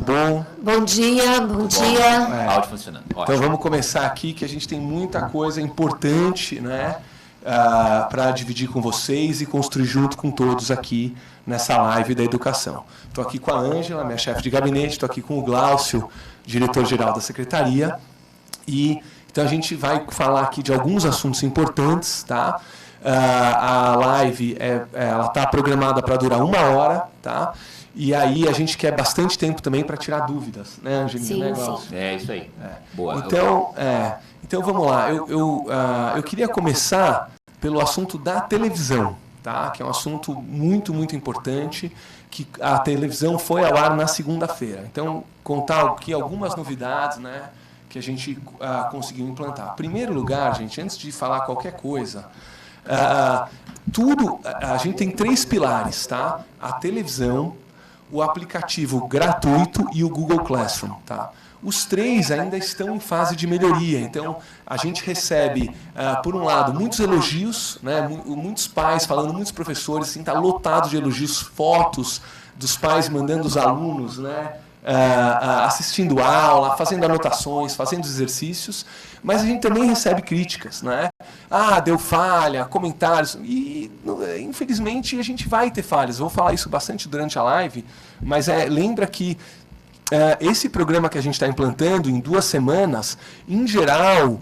bom? Bom dia, bom dia. Áudio funcionando. Ótimo. Então vamos começar aqui, que a gente tem muita coisa importante, né, para dividir com vocês e construir junto com todos aqui nessa live da educação. Estou aqui com a Ângela, minha chefe de gabinete, estou aqui com o Glaucio, diretor-geral da Secretaria, e então a gente vai falar aqui de alguns assuntos importantes, tá? A live ela está programada para durar 1 hora, tá? E aí a gente quer bastante tempo também para tirar dúvidas, né, Angelina? Sim, sim. É isso aí. Boa. Então vamos lá. Eu queria começar pelo assunto da televisão, tá? Que é um assunto muito, muito importante, que a televisão foi ao ar na segunda-feira. Então, contar aqui algumas novidades, né, que a gente conseguiu implantar. Em primeiro lugar, gente, antes de falar qualquer coisa, a gente tem 3 pilares, tá? A televisão, o aplicativo gratuito e o Google Classroom, tá? Os 3 ainda estão em fase de melhoria, então a gente recebe, por um lado, muitos elogios, né, muitos pais falando, muitos professores, assim, está lotado de elogios, fotos dos pais mandando os alunos, né, assistindo aula, fazendo anotações, fazendo exercícios, mas a gente também recebe críticas, né? Deu falha, comentários, e infelizmente a gente vai ter falhas. Eu vou falar isso bastante durante a live, mas lembra que esse programa que a gente está implantando em 2 semanas, em geral,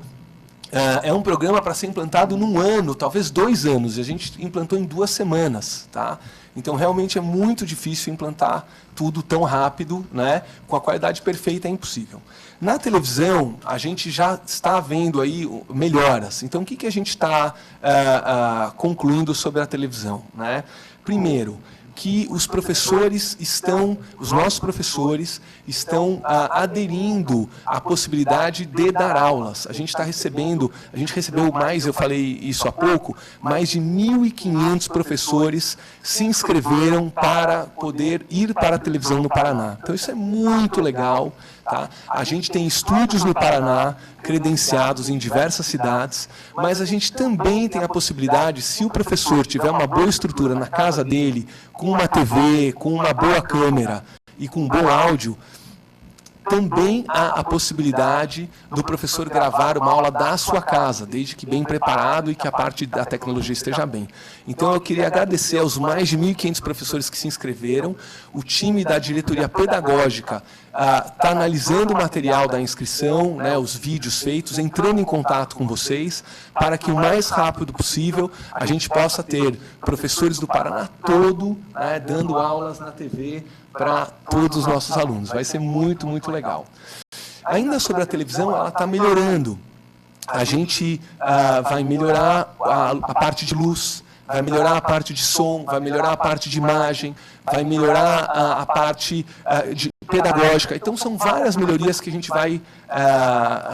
é um programa para ser implantado num ano, talvez 2 anos, e a gente implantou em 2 semanas, tá? Então, realmente é muito difícil implantar tudo tão rápido, né? Com a qualidade perfeita é impossível. Na televisão, a gente já está vendo aí melhoras. Então, o que a gente está concluindo sobre a televisão, né? Primeiro, que os nossos professores estão aderindo à possibilidade de dar aulas. A gente recebeu mais, eu falei isso há pouco, mais de 1.500 professores se inscreveram para poder ir para a televisão no Paraná. Então isso é muito legal. Tá? A gente tem estúdios no Paraná, credenciados em diversas cidades, mas a gente também tem a possibilidade, se o professor tiver uma boa estrutura na casa dele, com uma TV, com uma boa câmera e com um bom áudio, também há a possibilidade do professor gravar uma aula da sua casa, desde que bem preparado e que a parte da tecnologia esteja bem. Então, eu queria agradecer aos mais de 1.500 professores que se inscreveram. O time da diretoria pedagógica está analisando o material da inscrição, né, os vídeos feitos, entrando em contato com vocês, para que o mais rápido possível a gente possa ter professores do Paraná todo, né, dando aulas na TV, para todos os nossos alunos. Vai ser muito, muito legal. Ainda sobre a televisão, ela está melhorando. A gente vai melhorar a parte de luz, vai melhorar a parte de som, vai melhorar a parte de imagem, vai melhorar a parte de pedagógica. Então, são várias melhorias que a gente vai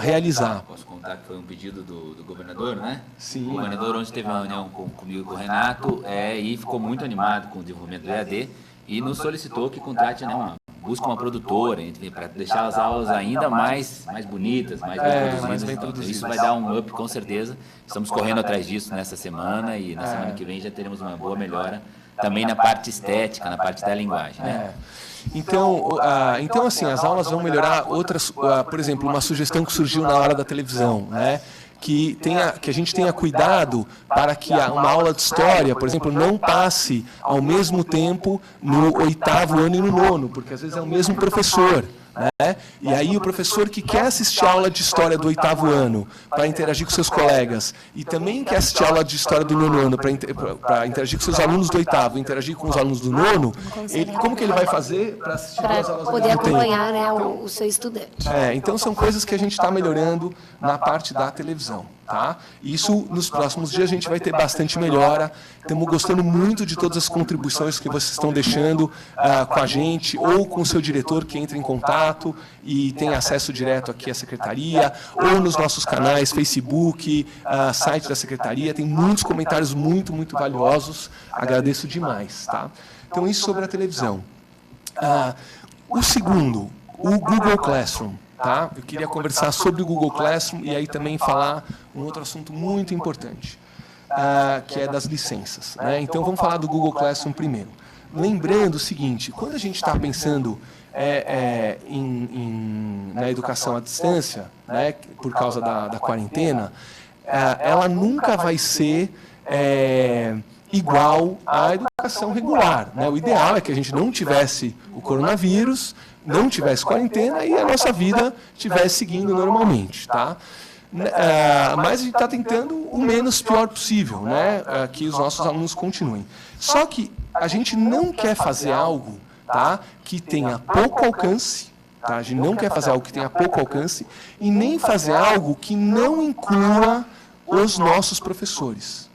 realizar. Posso contar que foi um pedido do governador, né? Sim. O governador ontem teve uma reunião comigo e com o Renato e ficou muito animado com o desenvolvimento do EAD. E nos solicitou que contrate, né, busque uma produtora para deixar as aulas ainda mais bonitas, mais bem produzidas. Isso vai dar um up, com certeza. Estamos correndo atrás disso nessa semana e na semana que vem já teremos uma boa melhora também na parte estética, na parte da linguagem, né? Então, assim, as aulas vão melhorar outras, por exemplo, uma sugestão que surgiu na hora da televisão, né? Que a gente tenha cuidado para que uma aula de história, por exemplo, não passe ao mesmo tempo no 8º ano e no 9º, porque às vezes é o mesmo professor, né? E aí o professor que quer assistir a aula de história do 8º ano para interagir com seus colegas e também quer assistir a aula de história do 9º ano para interagir com seus alunos do 8º, interagir com os alunos do 9º, como que ele vai fazer para assistir as aulas poder acompanhar, né, o seu estudante? Então são coisas que a gente está melhorando na parte da televisão. Tá? Isso, nos próximos dias, a gente vai ter bastante melhora. Estamos gostando muito de todas as contribuições que vocês estão deixando com a gente, ou com o seu diretor que entra em contato e tem acesso direto aqui à Secretaria, ou nos nossos canais, Facebook, site da Secretaria. Tem muitos comentários muito, muito valiosos. Agradeço demais. Tá? Então, isso sobre a televisão. O segundo, o Google Classroom. Tá? Eu queria conversar sobre o Google Classroom e aí também falar um outro assunto muito importante, que é das licenças, né? Então, vamos falar do Google Classroom primeiro. Lembrando o seguinte, quando a gente está pensando na educação à distância, né, por causa da quarentena, ela nunca vai ser igual à educação regular, né? O ideal é que a gente não tivesse o coronavírus, não tivesse quarentena e a nossa vida estivesse seguindo normalmente, tá? Mas a gente está tentando o menos pior possível, né? Que os nossos alunos continuem. Só que a gente não quer fazer algo, tá, que tenha pouco alcance, tá? A gente não quer fazer algo que tenha pouco alcance e nem fazer algo que não inclua os nossos professores.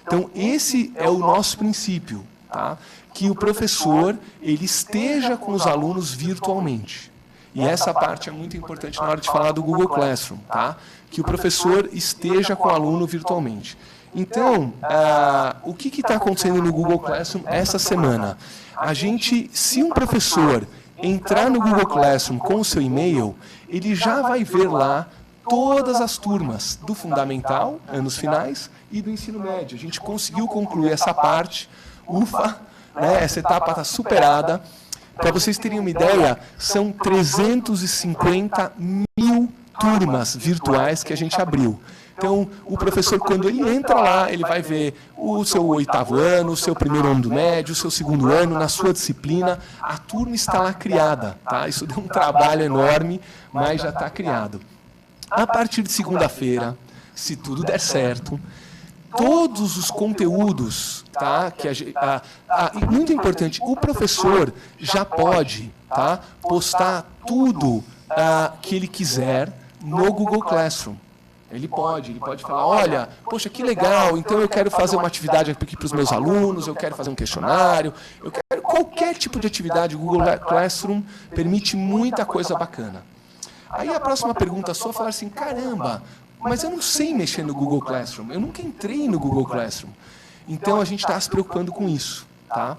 Então, esse é o nosso princípio, tá? Que o professor ele esteja com os alunos virtualmente. E essa parte é muito importante na hora de falar do Google Classroom, tá? Que o professor esteja com o aluno virtualmente. Então, o que está acontecendo no Google Classroom essa semana? Se um professor entrar no Google Classroom com o seu e-mail, ele já vai ver lá todas as turmas do Fundamental, anos finais, e do Ensino Médio. A gente conseguiu concluir essa parte, ufa, né? Essa etapa está superada. Para vocês terem uma ideia, são 350 mil turmas virtuais que a gente abriu. Então, o professor, quando ele entra lá, ele vai ver o seu 8º ano, o seu 1º ano do médio, o seu 2º ano, na sua disciplina. A turma está lá criada, tá? Isso deu um trabalho enorme, mas já está criado. A partir de segunda-feira, se tudo der certo, todos os conteúdos, tá, e muito importante, o professor já pode, tá, postar tudo que ele quiser no Google Classroom. Ele pode falar, olha, poxa, que legal, então eu quero fazer uma atividade aqui para os meus alunos, eu quero fazer um questionário, eu quero qualquer tipo de atividade. O Google Classroom permite muita coisa bacana. Aí a próxima pergunta sua é falar assim, caramba, mas eu não sei mexer no Google Classroom, eu nunca entrei no Google Classroom. Então a gente está se preocupando com isso, tá?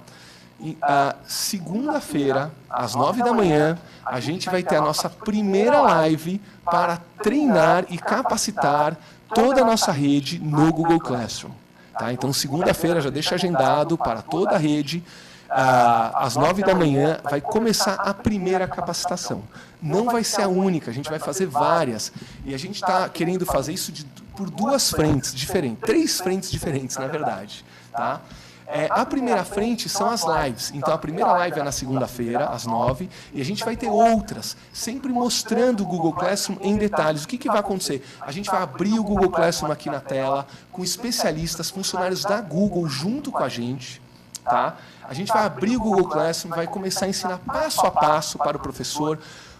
Segunda-feira, às 9 da manhã, a gente vai ter a nossa primeira live para treinar e capacitar toda a nossa rede no Google Classroom. Tá? Então, segunda-feira, já deixa agendado para toda a rede, às 9 da manhã, vai começar a primeira capacitação. Não vai ser a única, a gente vai fazer várias. E a gente está querendo fazer isso por 2 frentes diferentes, 3 frentes diferentes, na verdade. Tá? A primeira frente são as lives. Então, a primeira live é na segunda-feira, às 9, e a gente vai ter outras, sempre mostrando o Google Classroom em detalhes. O que vai acontecer? A gente vai abrir o Google Classroom aqui na tela, com especialistas, funcionários da Google junto com a gente. Tá? A gente vai abrir o Google Classroom, vai começar a ensinar passo a passo para o professor,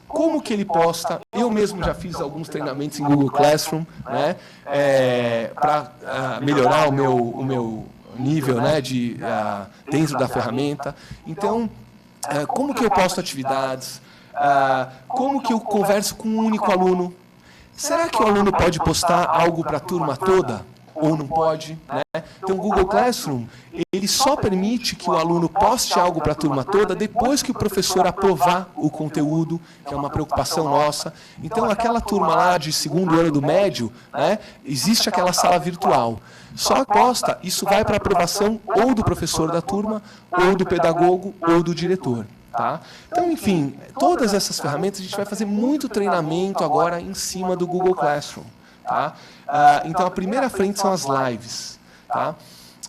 como que ele posta. Eu mesmo já fiz alguns treinamentos em Google Classroom, né, para melhorar o meu nível, né, dentro da ferramenta. Então, como que eu posto atividades? Como que eu converso com um único aluno? Será que o aluno pode postar algo para a turma toda? Ou não pode, né? Então, o Google Classroom, ele só permite que o aluno poste algo para a turma toda depois que o professor aprovar o conteúdo, que é uma preocupação nossa. Então, aquela turma lá de 2º ano do médio, né, existe aquela sala virtual. Só posta, isso vai para aprovação ou do professor da turma, ou do pedagogo, ou do diretor. Tá? Então, enfim, todas essas ferramentas a gente vai fazer muito treinamento agora em cima do Google Classroom. Tá? Então, a primeira frente são as lives. Tá?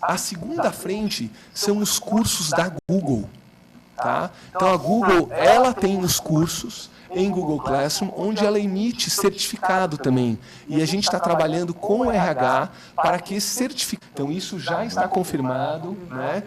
A segunda frente são os cursos da Google. Tá? Então, a Google ela tem os cursos em Google Classroom, onde ela emite certificado também. E a gente está trabalhando com o RH para que esse certificado... Então, isso já está confirmado, né?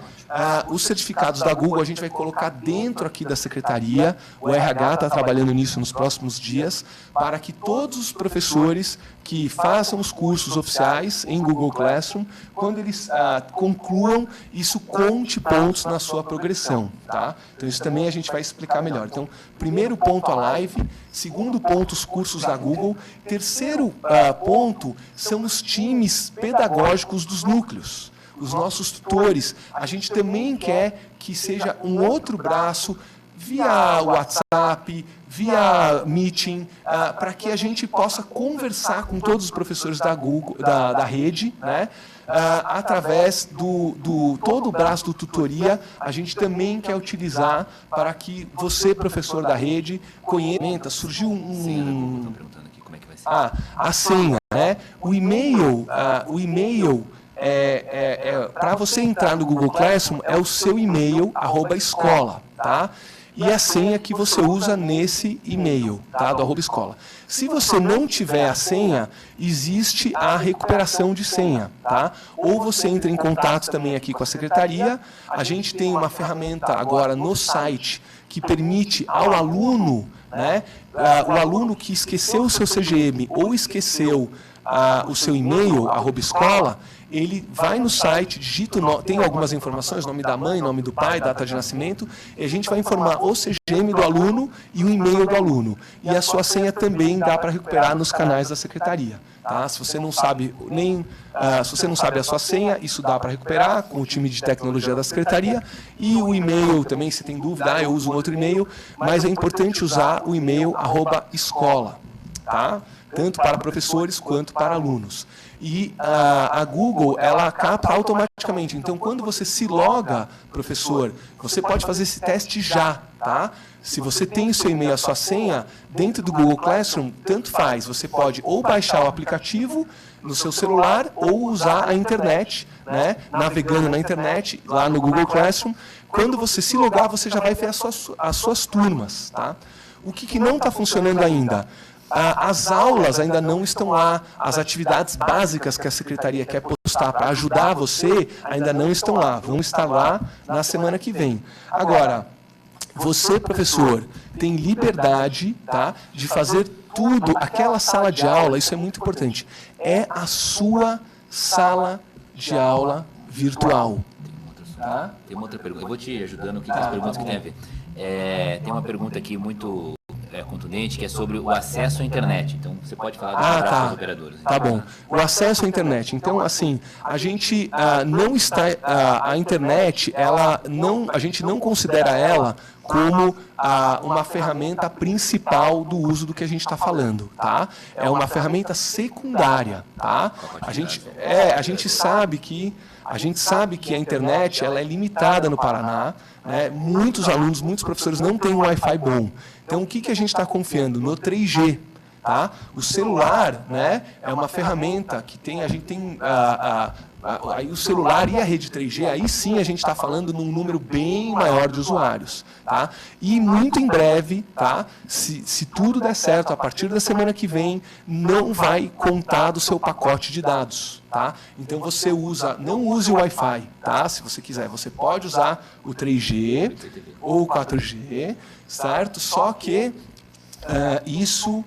Os certificados da Google a gente vai colocar dentro aqui da secretaria. O RH está trabalhando nisso nos próximos dias, para que todos os professores que façam os cursos oficiais em Google Classroom, quando eles concluam, isso conte pontos na sua progressão. Tá? Então, isso também a gente vai explicar melhor. Então, primeiro ponto, a live. Segundo ponto, os cursos da Google. Terceiro ponto, são os times pedagógicos dos núcleos. Os nossos tutores. A gente também quer que seja um outro braço via WhatsApp, via Meeting, para que a gente possa conversar com todos os professores da Google, da rede, né? Através todo o braço do tutoria, a gente também quer utilizar para que você, professor da rede, conheça. Surgiu Estou perguntando aqui como é que vai ser. a senha, né? O e-mail para você entrar no Google Classroom é o seu e-mail @escola, tá? E a senha que você usa nesse e-mail, tá? Do @escola. Se você não tiver a senha, existe a recuperação de senha, tá? Ou você entra em contato também aqui com a secretaria. A gente tem uma ferramenta agora no site que permite ao aluno, né? O aluno que esqueceu o seu CGM ou esqueceu o seu e-mail, @escola, ele vai no site, digita tem algumas informações, nome da mãe, nome do pai, data de nascimento, e a gente vai informar o CGM do aluno e o e-mail do aluno. E a sua senha também dá para recuperar nos canais da secretaria. Tá? Se você não sabe se você não sabe a sua senha, isso dá para recuperar com o time de tecnologia da secretaria. E o e-mail também, se tem dúvida, eu uso um outro e-mail, mas é importante usar o e-mail @escola, tá? Tanto para professores quanto para alunos. E a Google, ela capta automaticamente. Então, quando você se loga, professor, você pode fazer esse teste já, tá? Se você tem o seu e-mail, a sua senha, dentro do Google Classroom, tanto faz. Você pode ou baixar o aplicativo no seu celular ou usar a internet, né? Navegando na internet, lá no Google Classroom. Quando você se logar, você já vai ver as suas turmas, tá? O que não está funcionando ainda? As aulas ainda não estão lá, as atividades básicas que a secretaria quer postar para ajudar você ainda não estão lá, vão estar lá na semana que vem. Agora, você, professor, tem liberdade, tá, de fazer tudo, aquela sala de aula, isso é muito importante, é a sua sala de aula virtual. Tá? Tem uma outra pergunta, eu vou te ajudando aqui com as perguntas que tem a ver. Tem uma pergunta aqui muito contundente, que é sobre o acesso à internet. Então, você pode falar dos operadores. Tá bom. O acesso à internet. Então, assim, a gente não está... a internet, a gente não considera ela como uma ferramenta principal do uso do que a gente está falando, tá? É uma ferramenta secundária, tá? A gente sabe que a internet ela é limitada no Paraná, né? Muitos alunos, muitos professores não têm um Wi-Fi bom. Então, o que a gente está confiando? No 3G. Tá? O celular, né, é uma ferramenta que a gente tem aí o celular e a rede 3G, aí sim a gente está falando num número bem maior de usuários. Tá? E muito em breve, tá, se tudo der certo, a partir da semana que vem, não vai contar do seu pacote de dados. Tá? Então você não use o Wi-Fi, tá? Se você quiser, você pode usar o 3G ou o 4G, certo? Só que isso...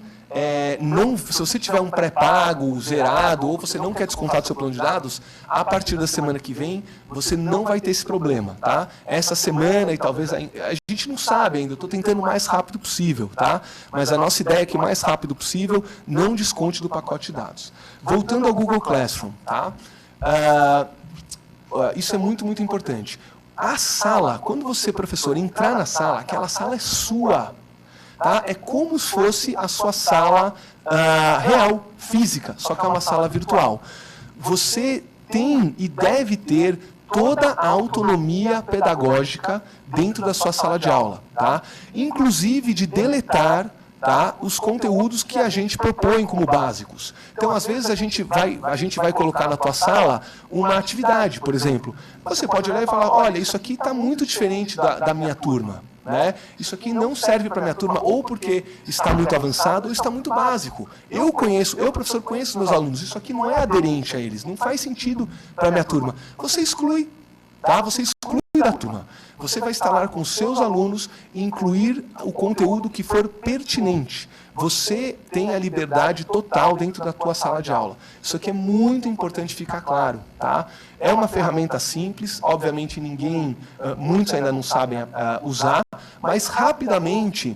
se você tiver um pré-pago, zerado, ou você não quer descontar do seu plano de dados, a partir da semana que vem, você não vai ter esse problema, tá? Essa semana, e talvez, a gente não sabe ainda, eu estou tentando o mais rápido possível, tá? Mas a nossa ideia é que o mais rápido possível, não desconte do pacote de dados. Voltando ao Google Classroom, tá? Isso é muito, muito importante. A sala, quando você, professor, entrar na sala, aquela sala é sua. Tá? É como se fosse a sua sala real, física, só que é uma sala virtual. Você tem e deve ter toda a autonomia pedagógica dentro da sua sala de aula, tá? Inclusive de deletar, tá, os conteúdos que a gente propõe como básicos. Então, às vezes, a gente vai colocar na tua sala uma atividade, por exemplo. Você pode olhar e falar, olha, isso aqui está muito diferente da minha turma. Né? Isso aqui não serve para a minha turma ou porque está muito avançado ou está muito básico. Eu, professor, conheço os meus alunos, isso aqui não é aderente a eles, não faz sentido para a minha turma. Você exclui, tá? Você exclui da turma. Você vai instalar com os seus alunos e incluir o conteúdo que for pertinente. Você tem a liberdade total dentro da tua sala de aula. Isso aqui é muito importante ficar claro, tá? É uma ferramenta simples, obviamente muitos ainda não sabem usar, mas rapidamente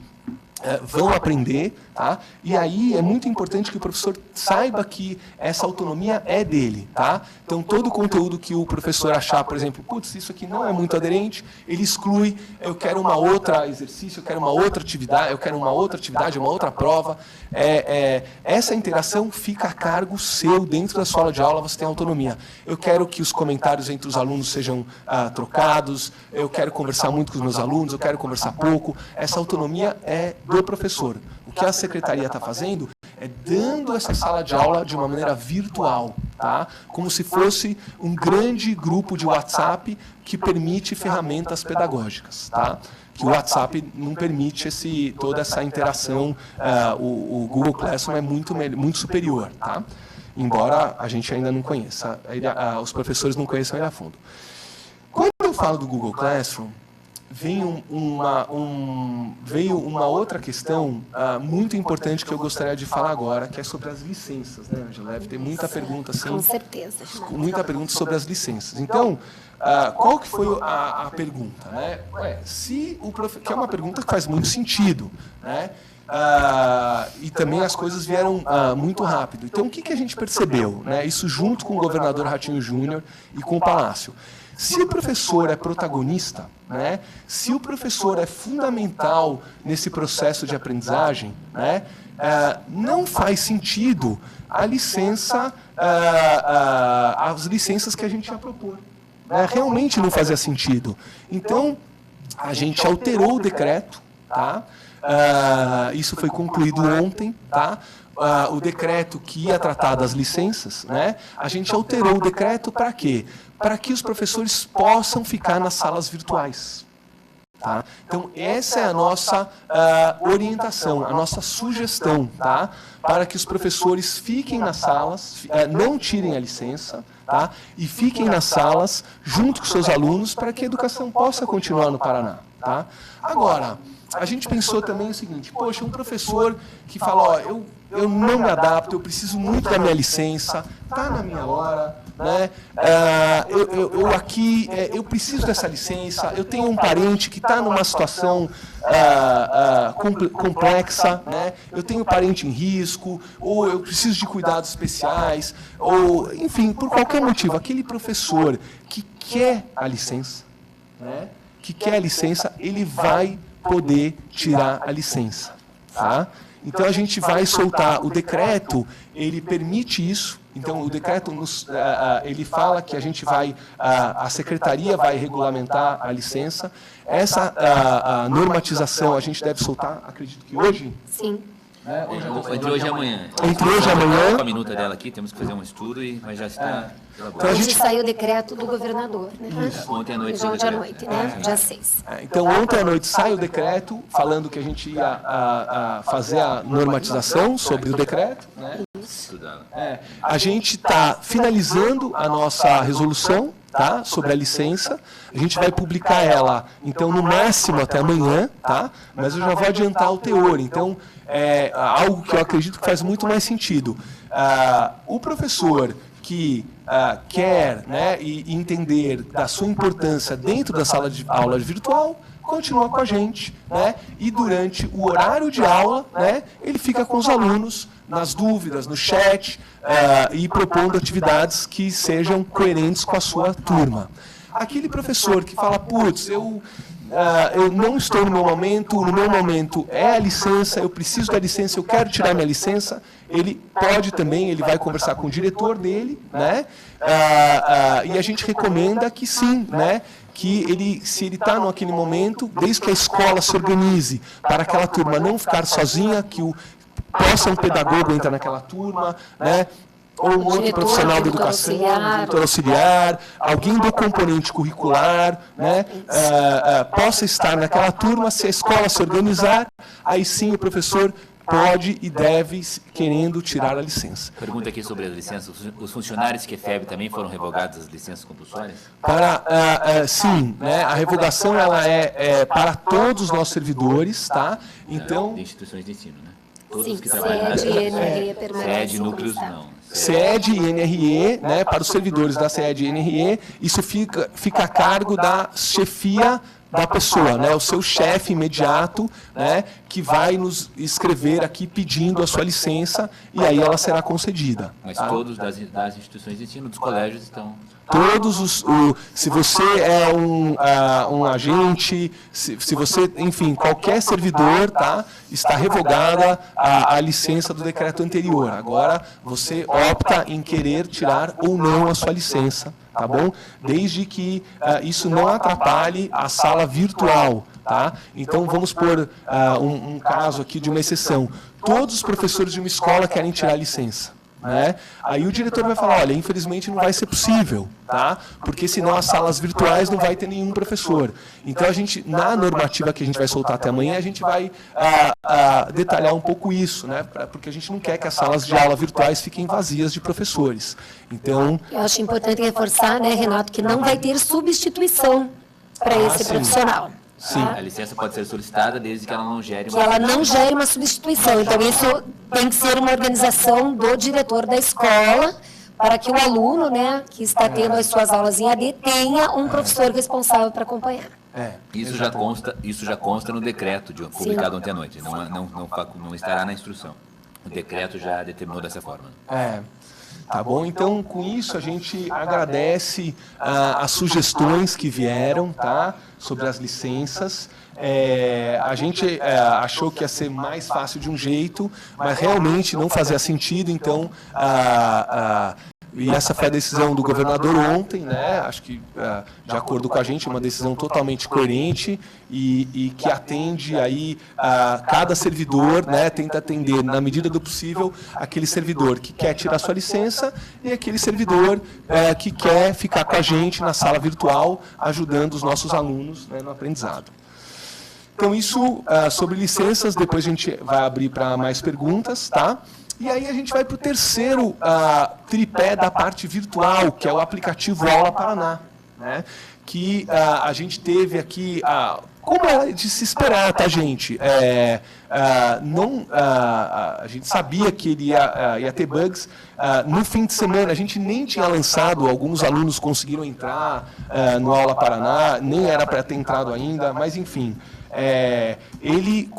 vão aprender, tá? E aí é muito importante que o professor saiba que essa autonomia é dele, tá? Então, todo o conteúdo que o professor achar, por exemplo, putz, isso aqui não é muito aderente, ele exclui, eu quero uma outra exercício, eu quero uma outra atividade, uma outra prova. Essa interação fica a cargo seu dentro da sua aula de aula, você tem autonomia. Eu quero que os comentários entre os alunos sejam trocados, eu quero conversar muito com os meus alunos, eu quero conversar pouco. Essa autonomia é do professor. O que a secretaria está fazendo é dando essa sala de aula de uma maneira virtual, tá? Como se fosse um grande grupo de WhatsApp que permite ferramentas pedagógicas, tá? Que o WhatsApp não permite toda essa interação, o Google Classroom é muito superior, tá? Embora a gente ainda não conheça, os professores não conheçam ele a fundo. Quando eu falo do Google Classroom, veio uma outra questão muito importante que eu gostaria de falar agora, que é sobre as licenças, né, Angela? Deve ter muita pergunta, assim. Com certeza. Muita pergunta sobre as licenças. Então, qual que foi a pergunta, né? Que é uma pergunta que faz muito sentido, né? E também as coisas vieram muito rápido. Então, o que a gente percebeu, né? Isso junto com o governador Ratinho Júnior e com o Palácio. Se o professor é protagonista, né, se o professor é fundamental nesse processo de aprendizagem, né, não faz sentido as licenças que a gente ia propor. Né, realmente não fazia sentido. Então, a gente alterou o decreto, tá? Isso foi concluído ontem, tá? O decreto que ia tratar das licenças, né? A gente alterou o decreto para quê? Para que os professores possam ficar nas salas virtuais. Tá? Então, essa é a nossa orientação, a nossa sugestão, tá? Para que os professores fiquem nas salas, não tirem a licença, tá? E fiquem nas salas junto com seus alunos para que a educação possa continuar no Paraná. Tá? Agora, a gente pensou também o seguinte, poxa, um professor que fala, ó, eu não me adapto, eu preciso muito da minha licença, está na minha hora, né? Eu preciso dessa licença, eu tenho um parente que está numa situação complexa, né? Eu tenho parente em risco, ou eu preciso de cuidados especiais, ou, enfim, por qualquer motivo, aquele professor que quer a licença, né? Ele vai poder tirar a licença, tá? Então, a gente vai soltar o decreto, ele permite isso. Então, o decreto ele fala que a secretaria vai regulamentar a licença. Essa normatização a gente deve soltar, acredito que hoje? Sim. Entre hoje e amanhã. Entre hoje e amanhã. A minuta dela aqui, temos que fazer um estudo, mas já está... Então, hoje saiu o decreto do governador, né? Ontem à noite. Hoje à noite, né? Dia 6. Então, ontem à noite sai o decreto, falando que a gente ia fazer a normatização sobre o decreto. Né? A gente está finalizando a nossa resolução, tá? Sobre a licença. A gente vai publicar ela, então, no máximo até amanhã, tá? Mas eu já vou adiantar o teor. Então, é algo que eu acredito que faz muito mais sentido. O professor que quer, né, e entender da sua importância dentro da sala de aula virtual, continua com a gente, né, e durante o horário de aula, né, ele fica com os alunos nas dúvidas, no chat, e propondo atividades que sejam coerentes com a sua turma. Aquele professor que fala, putz, eu não estou no meu momento é a licença, eu preciso da licença, eu quero tirar minha licença, ele vai conversar com o diretor dele, né? E a gente recomenda que sim, né? Que se ele está naquele momento, desde que a escola se organize para aquela turma não ficar sozinha, que possa um pedagogo entrar naquela turma, né? Ou um outro profissional da educação, diretor auxiliar, alguém do componente curricular, né, possa estar naquela turma, se a escola se organizar, aí sim o professor pode e deve, querendo tirar a licença. Pergunta aqui sobre as licenças. Os funcionários que FEB também foram revogados as licenças compulsórias? Sim, né, a revogação ela é para todos os nossos servidores, tá? Então, de instituições de ensino, né? Sim, SED e NRE permanecem. SED, núcleos não. SED e NRE, né, para os servidores da SED e NRE, isso fica a cargo da chefia da pessoa, né, o seu chefe imediato, né, que vai nos escrever aqui pedindo a sua licença e aí ela será concedida. Mas tá? todos das instituições de ensino, dos colégios estão... Todos se você é um agente, se você, enfim, qualquer servidor, tá, está revogada a licença do decreto anterior. Agora, você opta em querer tirar ou não a sua licença, tá bom? Desde que isso não atrapalhe a sala virtual, tá? Então, vamos por um caso aqui de uma exceção. Todos os professores de uma escola querem tirar a licença. Né? Aí o diretor vai falar, olha, infelizmente não vai ser possível, tá? Porque senão as salas virtuais não vai ter nenhum professor. Então, a gente, na normativa que a gente vai soltar até amanhã, a gente vai detalhar um pouco isso, né? Porque a gente não quer que as salas de aula virtuais fiquem vazias de professores. Então... Eu acho importante reforçar, né, Renato, que não vai ter substituição para esse profissional. Sim. A licença pode ser solicitada desde que ela não gere Que ela não gere uma substituição. Então, isso tem que ser uma organização do diretor da escola, para que o aluno, né, que está tendo as suas aulas em AD, tenha um professor responsável para acompanhar. Isso já consta no decreto publicado ontem à noite, não estará na instrução. O decreto já determinou dessa forma. Tá bom? Então, com isso, a gente agradece as sugestões que vieram, tá? Sobre as licenças. A gente achou que ia ser mais fácil de um jeito, mas realmente não fazia sentido, então... E essa foi a decisão do governador ontem, né? Acho que, de acordo com a gente, é uma decisão totalmente coerente e que atende aí cada servidor, né? Tenta atender, na medida do possível, aquele servidor que quer tirar sua licença e aquele servidor que quer ficar com a gente na sala virtual, ajudando os nossos alunos, né, no aprendizado. Então, isso sobre licenças, depois a gente vai abrir para mais perguntas, tá? E aí a gente vai para o terceiro tripé da parte virtual, que é o aplicativo Aula Paraná, né? Que a gente teve aqui, como é de se esperar, tá, gente? A gente sabia que ele ia ter bugs. No fim de semana, a gente nem tinha lançado, alguns alunos conseguiram entrar no Aula Paraná, nem era para ter entrado ainda, mas enfim...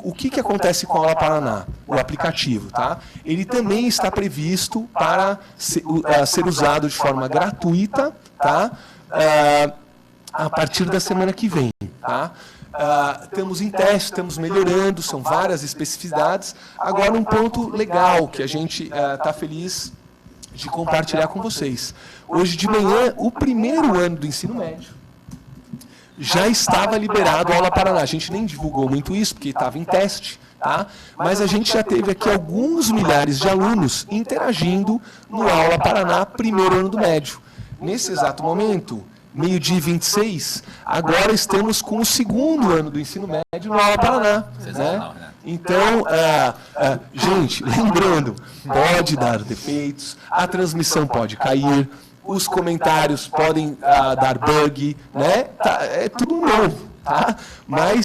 o que acontece com a Aula Paraná? O aplicativo, tá? Ele também está previsto para ser usado de forma gratuita, tá? A partir da semana que vem, tá? Estamos em teste, estamos melhorando, são várias especificidades. Agora, um ponto legal que a gente está feliz de compartilhar com vocês. Hoje de manhã, o primeiro ano do ensino médio já estava liberado a Aula Paraná. A gente nem divulgou muito isso, porque estava em teste, tá? Mas a gente já teve aqui alguns milhares de alunos interagindo no Aula Paraná, primeiro ano do médio. Nesse exato momento, meio-dia e 26, agora estamos com o segundo ano do ensino médio no Aula Paraná. Né? Então, gente, lembrando, pode dar defeitos, a transmissão pode cair, os comentários podem dar bug, né? É tudo novo, tá? Mas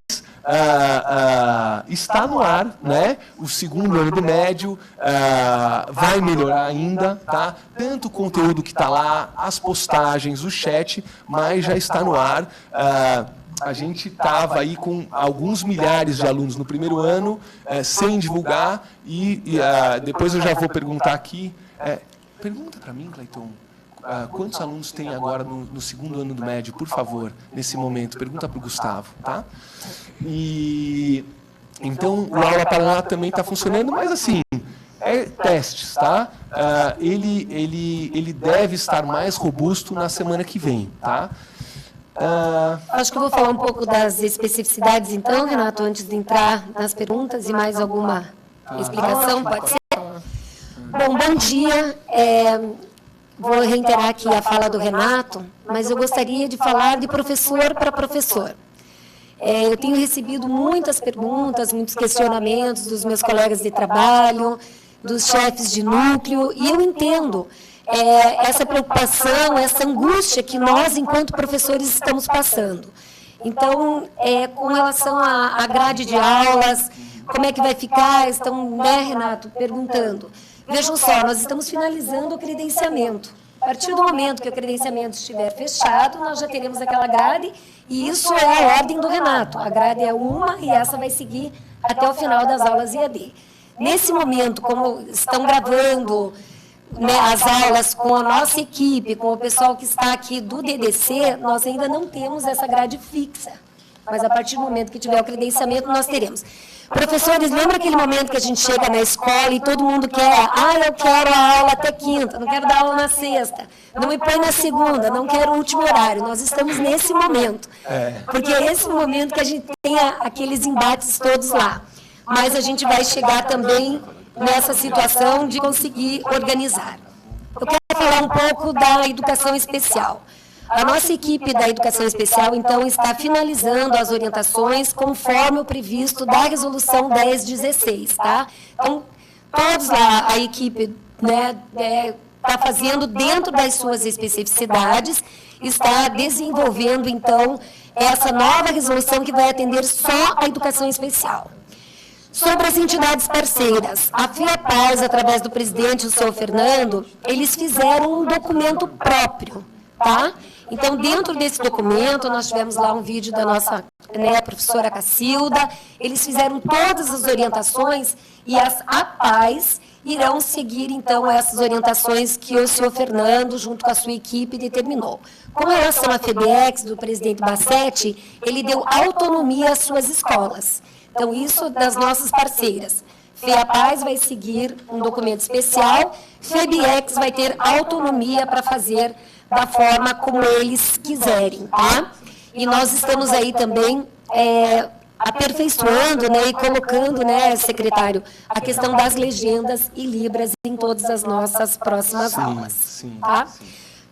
está no ar, né? O segundo ano do médio vai melhorar ainda, tá? Tanto o conteúdo que está lá, as postagens, o chat, mas já está no ar. A gente estava aí com alguns milhares de alunos no primeiro ano, sem divulgar, e depois eu já vou perguntar aqui. Pergunta para mim, Cleiton. Quantos alunos tem agora no segundo ano do médio, por favor, nesse momento? Pergunta para o Gustavo, tá? E então o Aula Paraná também está funcionando, mas assim, testes, tá? Ele deve estar mais robusto na semana que vem, tá? Acho que eu vou falar um pouco das especificidades, então, Renato, antes de entrar nas perguntas e mais alguma explicação, pode ser? Bom dia. Vou reiterar aqui a fala do Renato, mas eu gostaria de falar de professor para professor. Eu tenho recebido muitas perguntas, muitos questionamentos dos meus colegas de trabalho, dos chefes de núcleo, e eu entendo essa preocupação, essa angústia que nós, enquanto professores, estamos passando. Então, com relação à grade de aulas, como é que vai ficar? Estão, né, Renato, perguntando. Vejam só, nós estamos finalizando o credenciamento. A partir do momento que o credenciamento estiver fechado, nós já teremos aquela grade, e isso é a ordem do Renato. A grade é uma e essa vai seguir até o final das aulas EAD. Nesse momento, como estão gravando, né, as aulas com a nossa equipe, com o pessoal que está aqui do DDC, nós ainda não temos essa grade fixa. Mas a partir do momento que tiver o credenciamento, nós teremos. Professores, lembra aquele momento que a gente chega na escola e todo mundo quer, eu quero a aula até quinta, não quero dar aula na sexta, não me põe na segunda, não quero o último horário. Nós estamos nesse momento, porque é esse momento que a gente tem aqueles embates todos lá. Mas a gente vai chegar também nessa situação de conseguir organizar. Eu quero falar um pouco da educação especial. A nossa equipe da educação especial, então, está finalizando as orientações conforme o previsto da resolução 1016, tá? Então, todos lá, a equipe, né, está fazendo dentro das suas especificidades, está desenvolvendo, então, essa nova resolução que vai atender só a educação especial. Sobre as entidades parceiras, a FIAPAS, através do presidente, o senhor Fernando, eles fizeram um documento próprio, tá? Então, dentro desse documento, nós tivemos lá um vídeo da nossa, né, professora Cacilda, eles fizeram todas as orientações e as APAES irão seguir, então, essas orientações que o senhor Fernando, junto com a sua equipe, determinou. Com relação à FEBEX, do presidente Bassetti, ele deu autonomia às suas escolas. Então, isso das nossas parceiras. FEAPAS vai seguir um documento especial, FEBEX vai ter autonomia para fazer da forma como eles quiserem, tá? E nós estamos aí também aperfeiçoando, né, e colocando, né, secretário, a questão das legendas e libras em todas as nossas próximas aulas, tá?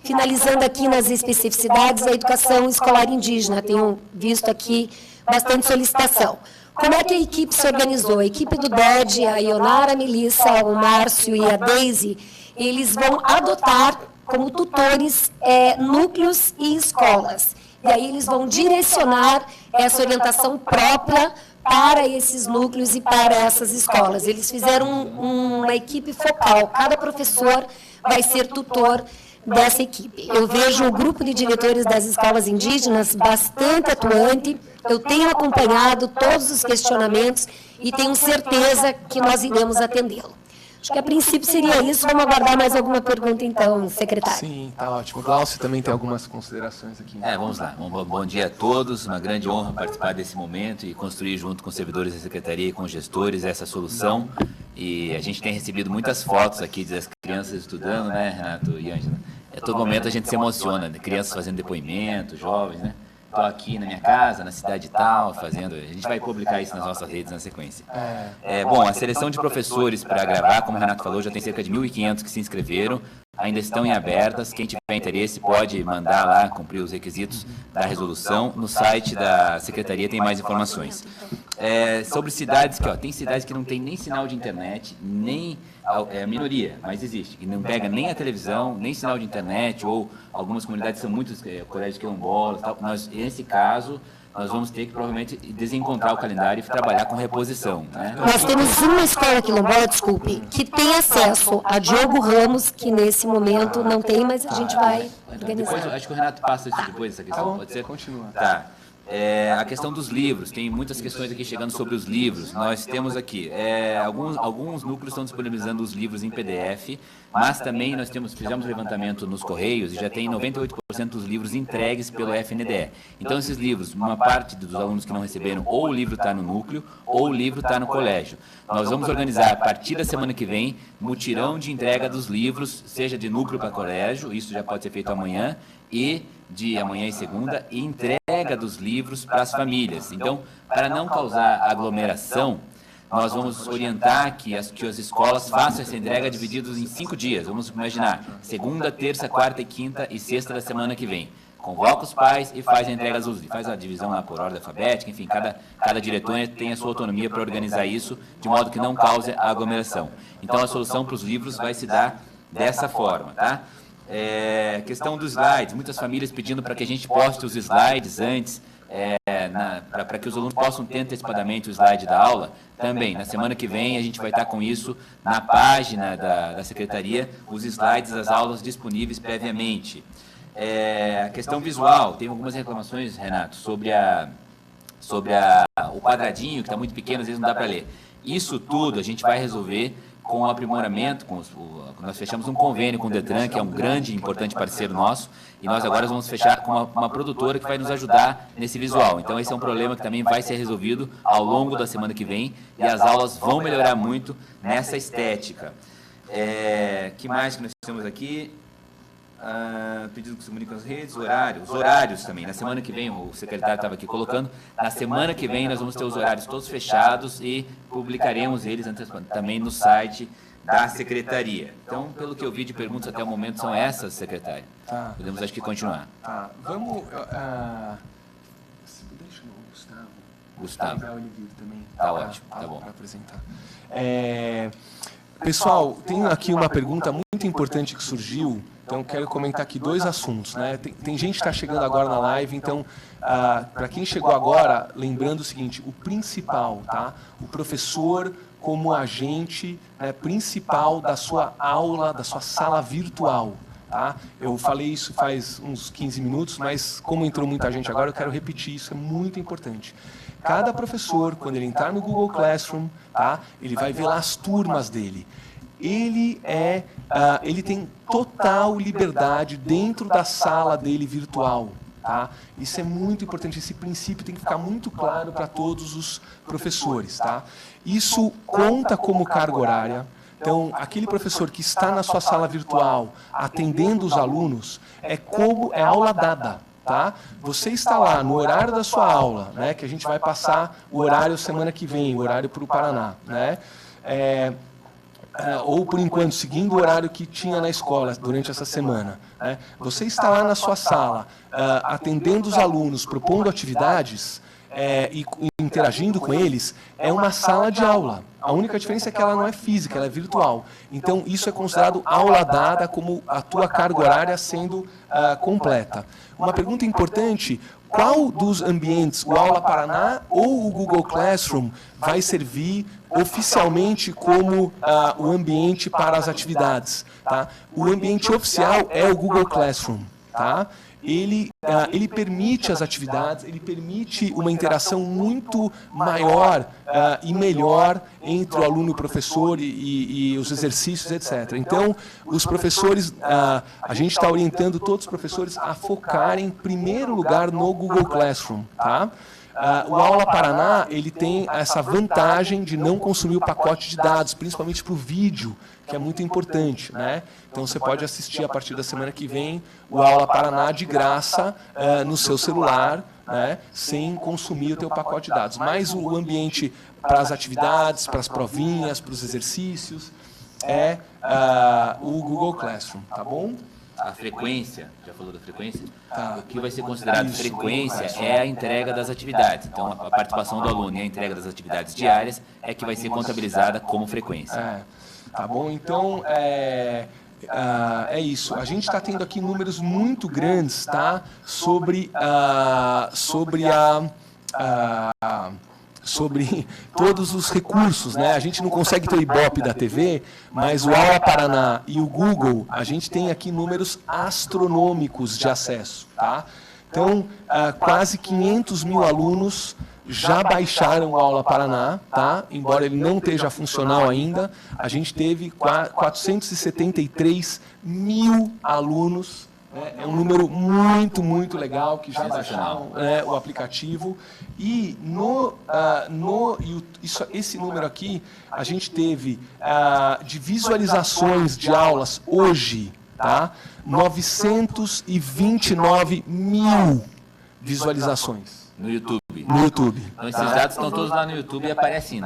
Finalizando aqui nas especificidades da educação escolar indígena, tenho visto aqui bastante solicitação. Como é que a equipe se organizou? A equipe do DED, a Ionara, a Melissa, o Márcio e a Deise, eles vão adotar como tutores núcleos e escolas. E aí eles vão direcionar essa orientação própria para esses núcleos e para essas escolas. Eles fizeram uma equipe focal, cada professor vai ser tutor dessa equipe. Eu vejo o grupo de diretores das escolas indígenas bastante atuante, eu tenho acompanhado todos os questionamentos e tenho certeza que nós iremos atendê-lo. Acho que a princípio seria isso. Vamos aguardar mais alguma pergunta, então, secretário. Sim, está ótimo. Glaucio também tem algumas considerações aqui. Vamos lá. Bom dia a todos. Uma grande honra participar desse momento e construir junto com os servidores da Secretaria e com os gestores essa solução. E a gente tem recebido muitas fotos aqui das crianças estudando, né, Renato e Ângela? A todo momento a gente se emociona, né? Crianças fazendo depoimento, jovens, né? Estou aqui na minha casa, na cidade tal, fazendo... A gente vai publicar isso nas nossas redes na sequência. Bom, a seleção de professores para gravar, como o Renato falou, já tem cerca de 1.500 que se inscreveram, ainda estão em abertas. Quem tiver interesse pode mandar lá, cumprir os requisitos da resolução. No site da Secretaria tem mais informações. Sobre cidades que, tem cidades que não tem nem sinal de internet, nem... a minoria, mas existe, que não pega nem a televisão, nem sinal de internet, ou algumas comunidades são muitos colégios quilombolas, tal. Nesse caso, nós vamos ter que provavelmente desencontrar o calendário e trabalhar com reposição, né? Nós temos uma escola quilombola, desculpe, que tem acesso a Diogo Ramos, que nesse momento não tem, mas a gente vai organizar. Depois, acho que o Renato passa isso depois, essa questão, pode ser? Continua. Tá. A questão dos livros, tem muitas questões aqui chegando sobre os livros. Nós temos aqui, alguns núcleos estão disponibilizando os livros em PDF, mas também nós fizemos levantamento nos Correios e já tem 98% dos livros entregues pelo FNDE. Então, esses livros, uma parte dos alunos que não receberam, ou o livro está no núcleo, ou o livro está no colégio. Nós vamos organizar, a partir da semana que vem, mutirão de entrega dos livros, seja de núcleo para colégio, isso já pode ser feito amanhã, e de amanhã e segunda, e entrega dos livros para as famílias. Então, para não causar aglomeração, nós vamos orientar que as escolas façam essa entrega divididos em 5 dias. Vamos imaginar, segunda, terça, quarta e quinta e sexta da semana que vem. Convoca os pais e faz a entrega dos livros, faz a divisão lá por ordem alfabética, enfim, cada diretor tem a sua autonomia para organizar isso, de modo que não cause aglomeração. Então, a solução para os livros vai se dar dessa forma, tá? Questão dos slides, muitas famílias pedindo para que a gente poste os slides antes para que os alunos possam ter antecipadamente o slide da aula, também, na semana que vem, a gente vai estar com isso na página da Secretaria, os slides das aulas disponíveis previamente. A questão visual, tem algumas reclamações, Renato, sobre o quadradinho, que está muito pequeno, às vezes não dá para ler. Isso tudo a gente vai resolver com o aprimoramento, nós fechamos um convênio com o Detran, que é um grande e importante parceiro nosso, e nós agora vamos fechar com uma produtora que vai nos ajudar nesse visual. Então, esse é um problema que também vai ser resolvido ao longo da semana que vem, e as aulas vão melhorar muito nessa estética. Que mais que nós temos aqui? Pedido que se comunique com as redes, os horários também. Na semana que vem, o secretário estava aqui colocando, na semana que vem nós vamos ter os horários todos fechados e publicaremos eles também no site da Secretaria. Então, pelo que eu vi de perguntas até o momento, são essas, secretário. Tá. Podemos, acho que, continuar. Tá, vamos... deixa o Gustavo. Pegar o livro também. Tá ótimo, tá bom. Para apresentar. Pessoal, tem aqui uma pergunta muito importante que surgiu, então quero comentar aqui 2 assuntos, né? Tem gente que está chegando agora na live, então, para quem chegou agora, lembrando o seguinte, o principal, tá? O professor como agente principal da sua aula, da sua sala virtual, tá? Eu falei isso faz uns 15 minutos, mas como entrou muita gente agora, eu quero repetir, isso é muito importante. Cada professor, quando ele entrar no Google Classroom, tá, ele vai ver lá as turmas dele. Ele tem total liberdade dentro da sala dele virtual. Tá? Isso é muito importante, esse princípio tem que ficar muito claro para todos os professores. Tá? Isso conta como carga horária. Então, aquele professor que está na sua sala virtual atendendo os alunos, é aula dada. Tá? Você está lá no horário da sua aula, né, que a gente vai passar o horário semana que vem, o horário para o Paraná, né? Ou, por enquanto, seguindo o horário que tinha na escola durante essa semana. Né? Você está lá na sua sala, atendendo os alunos, propondo atividades e interagindo com eles, é uma sala de aula. A única diferença é que ela não é física, ela é virtual. Então, isso é considerado aula dada, como a tua carga horária sendo completa. Uma pergunta importante, qual dos ambientes, o Aula Paraná ou o Google Classroom, vai servir oficialmente como o ambiente para as atividades? Tá? O ambiente oficial é o Google Classroom. Tá? Ele permite as atividades, ele permite uma interação muito maior e melhor entre o aluno e o professor e os exercícios, etc. Então, os professores, a gente está orientando todos os professores a focarem, em primeiro lugar, no Google Classroom. Tá? O Aula Paraná, ele tem essa vantagem de não consumir o pacote de dados, principalmente para o vídeo, que é muito importante, né? Então, você pode assistir a partir da semana que vem o Aula Paraná de graça no seu celular, né? Sem consumir o teu pacote de dados. Mas o ambiente para as atividades, para as provinhas, para os exercícios, é o Google Classroom, tá bom? A frequência, já falou da frequência? O que vai ser considerado frequência é a entrega das atividades. Então, a participação do aluno e a entrega das atividades diárias é que vai ser contabilizada como frequência. Tá bom? Então, é isso. A gente está tendo aqui números muito grandes, tá? Sobre todos os recursos, né? A gente não consegue ter o Ibope da TV, mas o Aula Paraná e o Google, a gente tem aqui números astronômicos de acesso, tá? Então, quase 500 mil alunos já baixaram o Aula Paraná, tá? Embora ele não esteja funcional ainda, a gente teve 473 mil alunos. É um número muito, muito legal, que já baixaram o aplicativo. E esse número aqui, a gente teve de visualizações de aulas hoje, tá? 929 mil visualizações. No YouTube. No YouTube. Então, esses dados estão todos lá no YouTube e aparecem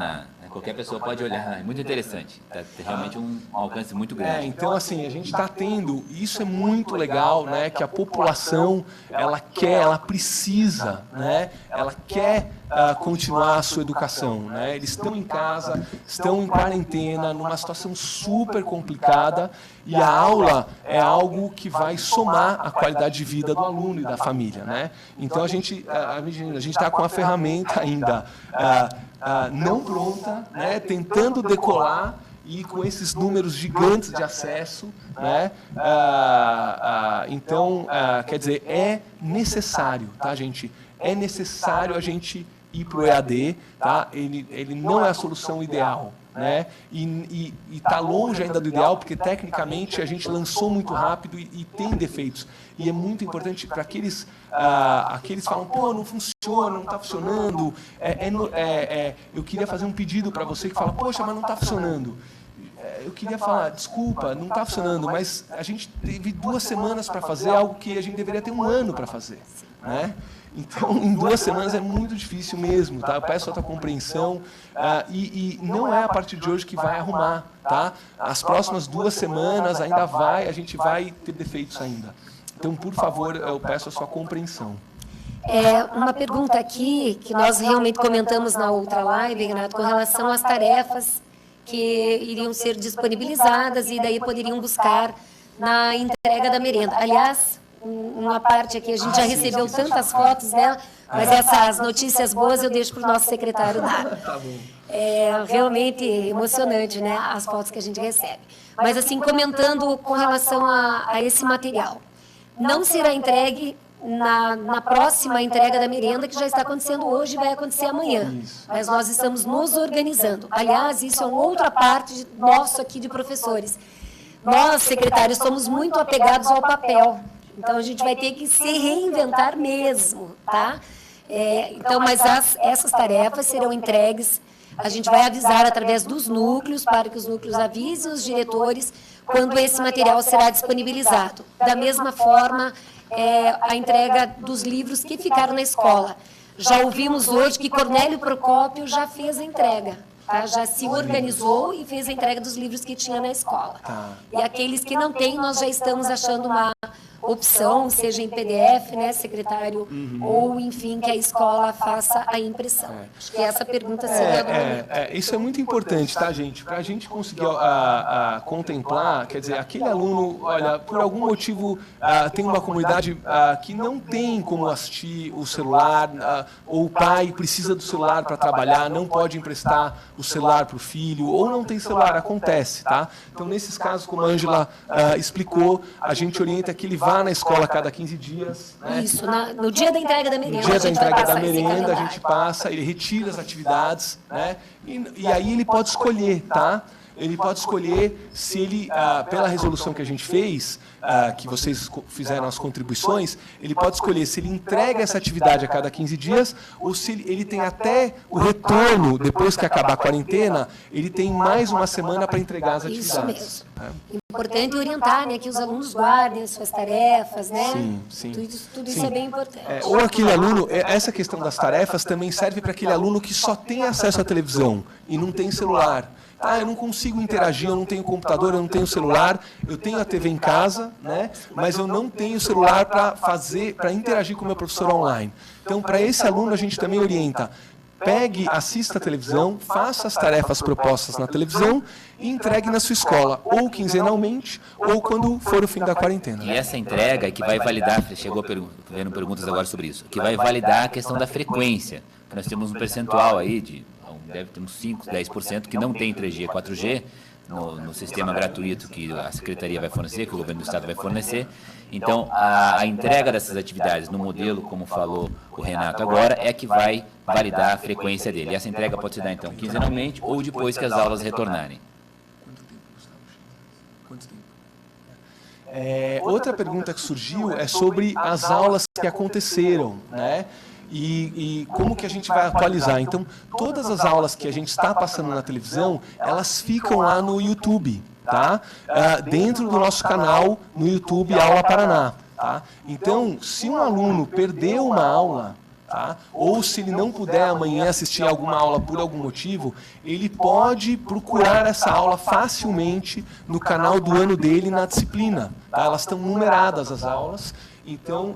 qualquer pessoa pode olhar, é muito interessante, tem realmente um alcance muito grande. Então, assim, a gente está tendo, isso é muito legal, né, que a população, ela precisa, né, ela quer continuar a sua educação, né? Eles estão em casa, estão em quarentena, numa situação super complicada, e a aula é algo que vai somar a qualidade de vida do aluno e da família, né? Então a gente está com a ferramenta ainda não pronta, né? Tentando decolar, e com esses números gigantes de acesso, né? Então, quer dizer, é necessário, tá, gente? É necessário a gente ir para o EAD, tá? Ele não é a solução ideal, né? E está longe ainda do ideal, porque tecnicamente a gente lançou muito rápido e tem defeitos. E é muito importante para aqueles que falam, pô, não funciona, não está funcionando. Eu queria fazer um pedido para você que fala, poxa, mas não está funcionando. Eu queria falar, desculpa, não está funcionando, mas a gente teve 2 semanas para fazer algo que a gente deveria ter 1 ano para fazer, né? Então, em 2 semanas é muito difícil mesmo, tá? Eu peço a tua compreensão, e não é a partir de hoje que vai arrumar, tá? As próximas 2 semanas a gente vai ter defeitos ainda. Então, por favor, eu peço a sua compreensão. Uma pergunta aqui, que nós realmente comentamos na outra live, Renato, com relação às tarefas que iriam ser disponibilizadas e daí poderiam buscar na entrega da merenda. Aliás, uma parte aqui, a gente já recebeu tantas fotos dela, mas essas notícias boas eu deixo para o nosso secretário dar. Tá bom. É realmente emocionante, né, as fotos que a gente recebe. Mas, assim, comentando com relação a esse material, não será entregue na próxima entrega da merenda, que já está acontecendo hoje e vai acontecer amanhã. Isso. Mas nós estamos nos organizando. Aliás, isso é uma outra parte nosso aqui de professores. Nós, secretários, somos muito apegados ao papel. Então, a gente vai ter que se reinventar mesmo, tá? Mas essas tarefas serão entregues. A gente vai avisar através dos núcleos, para que os núcleos avisem os diretores quando esse material será disponibilizado. Da mesma forma, a entrega dos livros que ficaram na escola. Já ouvimos hoje que Cornélio Procópio já fez a entrega, tá? Já se organizou e fez a entrega dos livros que tinha na escola. E aqueles que não têm, nós já estamos achando uma opção, seja em PDF, né, secretário, ou, enfim, que a escola faça a impressão. Acho que essa pergunta seria do momento. Isso é muito importante, tá, gente? Para a gente conseguir contemplar, quer dizer, aquele aluno, olha, por algum motivo tem uma comunidade que não tem como assistir o celular, ou o pai precisa do celular para trabalhar, não pode emprestar o celular para o filho, ou não tem celular, acontece, tá? Então, nesses casos, como a Ângela explicou, a gente orienta que ele vá na escola a cada 15 dias. Né? Isso, no dia da entrega da merenda. No dia da entrega da merenda, a gente passa, ele retira as atividades, né? E aí ele pode escolher, tá? Ele pode escolher se ele, pela resolução que a gente fez, que vocês fizeram as contribuições, ele pode escolher se ele entrega essa atividade a cada 15 dias ou se ele tem até o retorno, depois que acabar a quarentena, ele tem mais uma semana para entregar as atividades. Isso mesmo. Importante orientar, né, que os alunos guardem as suas tarefas, né? Sim. Tudo isso é bem importante. Ou aquele aluno, essa questão das tarefas também serve para aquele aluno que só tem acesso à televisão e não tem celular. Eu não consigo interagir, eu não tenho computador, eu não tenho celular, eu tenho a TV em casa, né? Mas eu não tenho celular para interagir com o meu professor online. Então, para esse aluno, a gente também orienta. Pegue, assista a televisão, faça as tarefas propostas na televisão e entregue na sua escola, ou quinzenalmente, ou quando for o fim da quarentena. E essa entrega que vai validar, chegou vendo perguntas agora sobre isso, que vai validar a questão da frequência. Nós temos um percentual aí deve ter uns 5%, 10% que não tem 3G, 4G no sistema gratuito que a Secretaria vai fornecer, que o Governo do Estado vai fornecer. Então, a entrega dessas atividades no modelo, como falou o Renato agora, é que vai validar a frequência dele. E essa entrega pode se dar, então, quinzenalmente ou depois que as aulas retornarem. Quanto tempo? Outra pergunta que surgiu é sobre as aulas que aconteceram, né? E como que a gente vai atualizar. Então, todas as aulas que a gente está passando na televisão, elas ficam lá no YouTube, tá? Dentro do nosso canal no YouTube Aula Paraná. Tá? Então, se um aluno perdeu uma aula, tá? Ou se ele não puder amanhã assistir alguma aula por algum motivo, ele pode procurar essa aula facilmente no canal do ano dele na disciplina. Tá? Elas estão numeradas as aulas Então,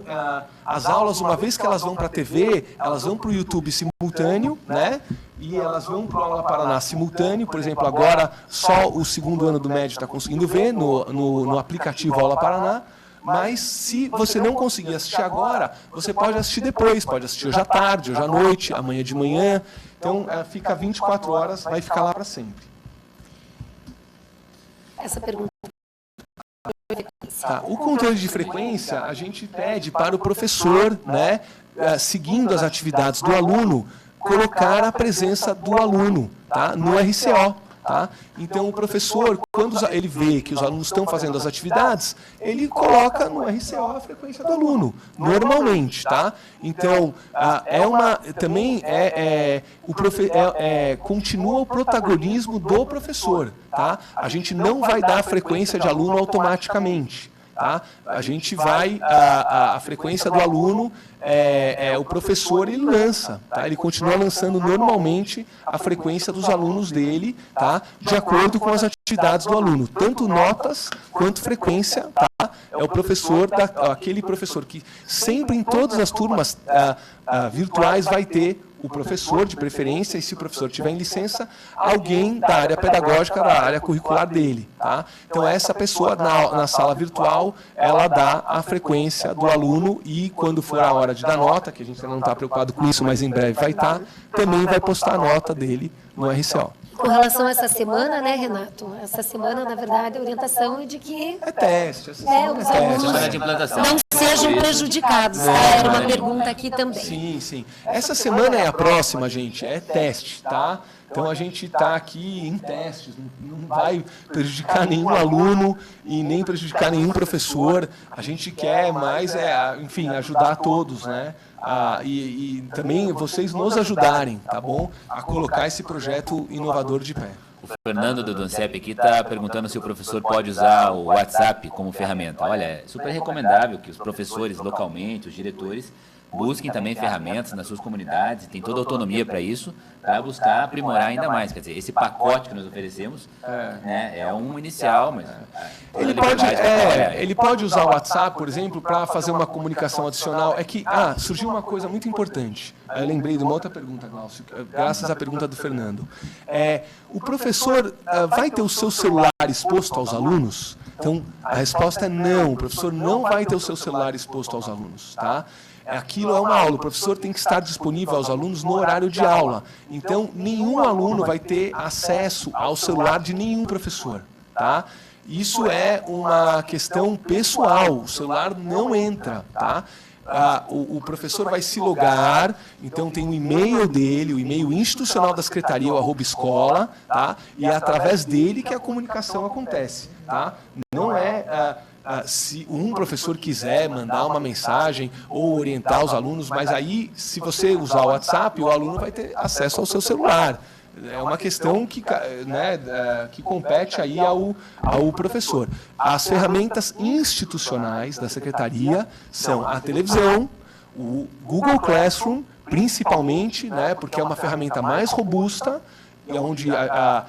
as aulas, uma vez que elas vão para a TV, elas vão para o YouTube simultâneo, né? E elas vão para o Aula Paraná simultâneo. Por exemplo, agora só o segundo ano do médio está conseguindo ver no aplicativo Aula Paraná. Mas se você não conseguir assistir agora, você pode assistir depois, pode assistir hoje à tarde, hoje à noite, amanhã de manhã. Então, fica 24 horas, vai ficar lá para sempre. Essa pergunta. Tá. O controle de frequência, a gente pede para o professor, né, seguindo as atividades do aluno, colocar a presença do aluno, tá, no RCO. Tá? Então, o professor, quando ele vê que os alunos estão fazendo as atividades, ele coloca no RCO a frequência do aluno, normalmente. Tá? Então, continua o protagonismo do professor. Tá? A gente não vai dar a frequência de aluno automaticamente. Tá? A gente vai, a frequência do aluno, o professor ele lança, tá? Ele continua lançando normalmente a frequência dos alunos dele, tá? De acordo com as atividades do aluno, tanto notas quanto frequência, tá? É o professor, aquele professor que sempre em todas as turmas virtuais vai ter o professor de preferência, e se o professor tiver em licença, alguém da área pedagógica, da área curricular dele. Tá? Então, essa pessoa, na sala virtual, ela dá a frequência do aluno e, quando for a hora de dar nota, que a gente não está preocupado com isso, mas em breve vai estar, também vai postar a nota dele no RCO. Com relação a essa semana, né, Renato? Essa semana, na verdade, a orientação é de que é teste. Essa semana os alunos de implantação. não sejam prejudicados. Era uma pergunta aqui também. Sim, sim. Essa semana é a próxima, gente. É teste, tá? Então, a gente está aqui em testes. Não vai prejudicar nenhum aluno e nem prejudicar nenhum professor. A gente quer mais, enfim, ajudar todos, né? E também vocês nos ajudarem, tá bom? A colocar esse projeto inovador de pé. O Fernando do Doncep aqui está perguntando se o professor pode usar o WhatsApp como ferramenta. Olha, é super recomendável que os professores localmente, os diretores, busquem também ferramentas nas suas comunidades, tem toda a autonomia para isso, para buscar aprimorar ainda mais. Quer dizer, esse pacote que nós oferecemos né, é um inicial, mas... Ele pode usar o WhatsApp, por exemplo, para fazer uma comunicação adicional. É que, surgiu uma coisa muito importante. Eu lembrei de uma outra pergunta, Glaucio, graças à pergunta do Fernando. O professor vai ter o seu celular exposto aos alunos? Então, a resposta é não. O professor não vai ter o seu celular exposto aos alunos, tá? Aquilo é uma aula, o professor tem que estar disponível aos alunos no horário de aula. Então, nenhum aluno vai ter acesso ao celular de nenhum professor. Tá? Isso é uma questão pessoal, o celular não entra. Tá? O professor vai se logar, então tem o e-mail dele, o e-mail institucional da secretaria, o @escola, tá? E é através dele que a comunicação acontece. Tá? Não é... se um professor quiser mandar uma mensagem ou orientar os alunos, mas aí, se você usar o WhatsApp, o aluno vai ter acesso ao seu celular. É uma questão que compete aí ao professor. As ferramentas institucionais da secretaria são a televisão, o Google Classroom, principalmente, né, porque é uma ferramenta mais robusta, onde a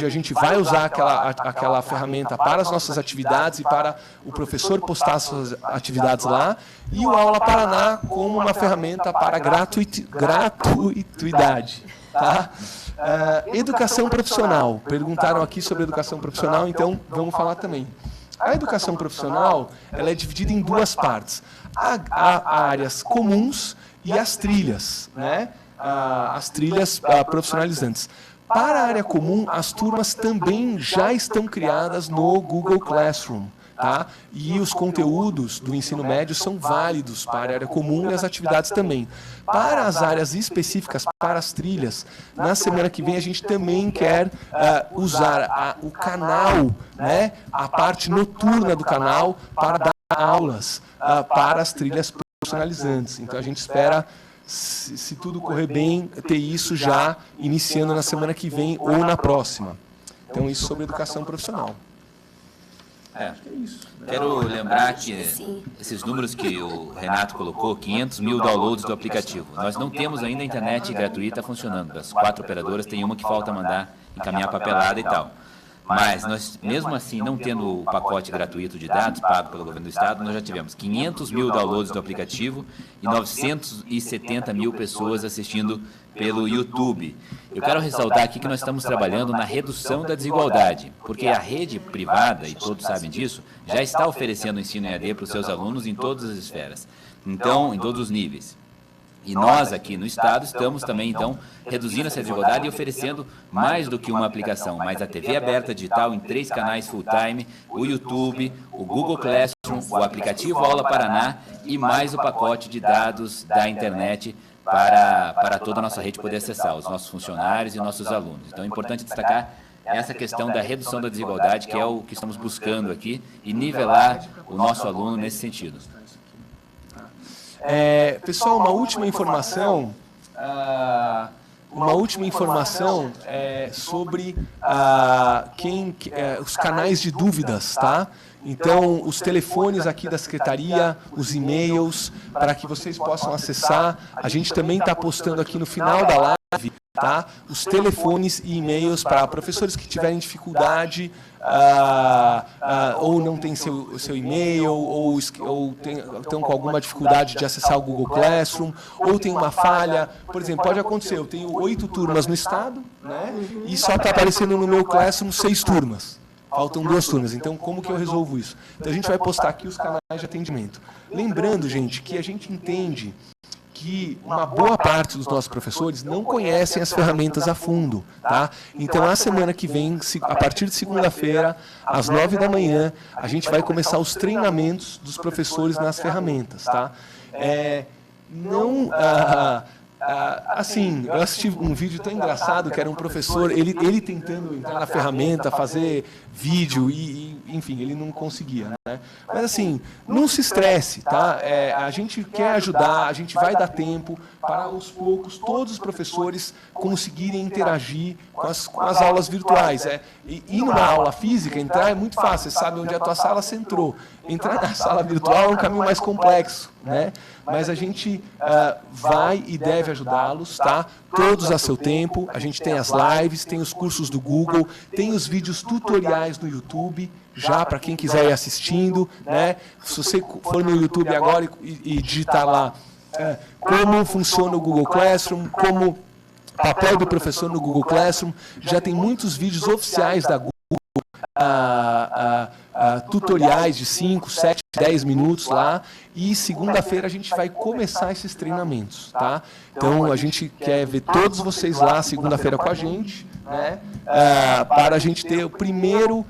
gente vai usar aquela ferramenta para as nossas atividades e para o professor postar suas atividades lá, e o Aula Paraná como uma ferramenta para gratuidade. Tá? Educação profissional. Perguntaram aqui sobre educação profissional, então vamos falar também. A educação profissional ela é dividida em duas partes. Há áreas comuns e as trilhas, né? As trilhas profissionalizantes. Para a área comum, as turmas também já estão criadas no Google Classroom. Tá? E os conteúdos do ensino médio são válidos para a área comum e as atividades também. Para as áreas específicas, para as trilhas, na semana que vem a gente também quer usar o canal, né, a parte noturna do canal, para dar aulas para as trilhas profissionalizantes. Então a gente espera, se tudo correr bem, ter isso já iniciando na semana que vem ou na próxima. Então isso sobre educação profissional. Quero lembrar que esses números que o Renato colocou, 500 mil downloads do aplicativo, nós não temos ainda a internet gratuita funcionando. Das 4 operadoras, tem uma que falta mandar encaminhar papelada e tal. Mas nós, mesmo assim, não tendo o pacote gratuito de dados pago pelo governo do estado, nós já tivemos 500 mil downloads do aplicativo e 970 mil pessoas assistindo pelo YouTube. Eu quero ressaltar aqui que nós estamos trabalhando na redução da desigualdade, porque a rede privada, e todos sabem disso, já está oferecendo ensino EAD para os seus alunos em todas as esferas, então, em todos os níveis. E nós aqui no estado estamos também, então, reduzindo essa desigualdade e oferecendo mais do que uma aplicação, mas a TV aberta digital em 3 canais full-time, o YouTube, o Google Classroom, o aplicativo Aula Paraná e mais o pacote de dados da internet para toda a nossa rede poder acessar, os nossos funcionários e nossos alunos. Então é importante destacar essa questão da redução da desigualdade, que é o que estamos buscando aqui, e nivelar o nosso aluno nesse sentido. Pessoal, uma última informação sobre os canais de dúvidas, tá? Então, os telefones aqui da Secretaria, os e-mails, para que vocês possam acessar. A gente também está postando aqui no final da live, tá? Os telefones e e-mails para professores que tiverem dificuldade, ou não tem seu e-mail, ou estão com alguma dificuldade de acessar o Google Classroom, ou tem uma falha. Por exemplo, pode acontecer, eu tenho 8 turmas no estado, né, e só está aparecendo no meu Classroom 6 turmas. Faltam 2 turmas, então como que eu resolvo isso? Então a gente vai postar aqui os canais de atendimento. Lembrando, gente, que a gente entende que uma boa parte dos nossos professores não conhecem as ferramentas a fundo, tá? Então, a semana que vem, a partir de segunda-feira, às 9 da manhã, a gente vai começar os treinamentos dos professores nas ferramentas, tá? Assim, eu assisti um vídeo tão engraçado que era um professor, ele tentando entrar na ferramenta, fazer vídeo enfim, ele não conseguia, né? Mas assim, não se estresse, tá? A gente quer ajudar, a gente vai dar tempo para aos poucos todos os professores conseguirem interagir com as aulas virtuais. Ir numa aula física, entrar é muito fácil, você sabe onde a tua sala, você entrou. Entrar na sala virtual é um caminho mais complexo, né? Mas a gente vai e deve ajudá-los, tá? Todos a seu tempo. A gente tem as lives, tem os cursos do Google, tem os vídeos tutoriais no YouTube, já para quem quiser ir assistindo, né? Se você for no YouTube agora e digitar lá como funciona o Google Classroom, como o papel do professor no Google Classroom, já tem muitos vídeos oficiais da Google, tutoriais de 5, 7, 10 minutos lá, e segunda-feira a gente vai começar esses treinamentos, tá? Então a gente quer ver todos vocês lá segunda-feira com a gente, né? Para a gente ter o primeiro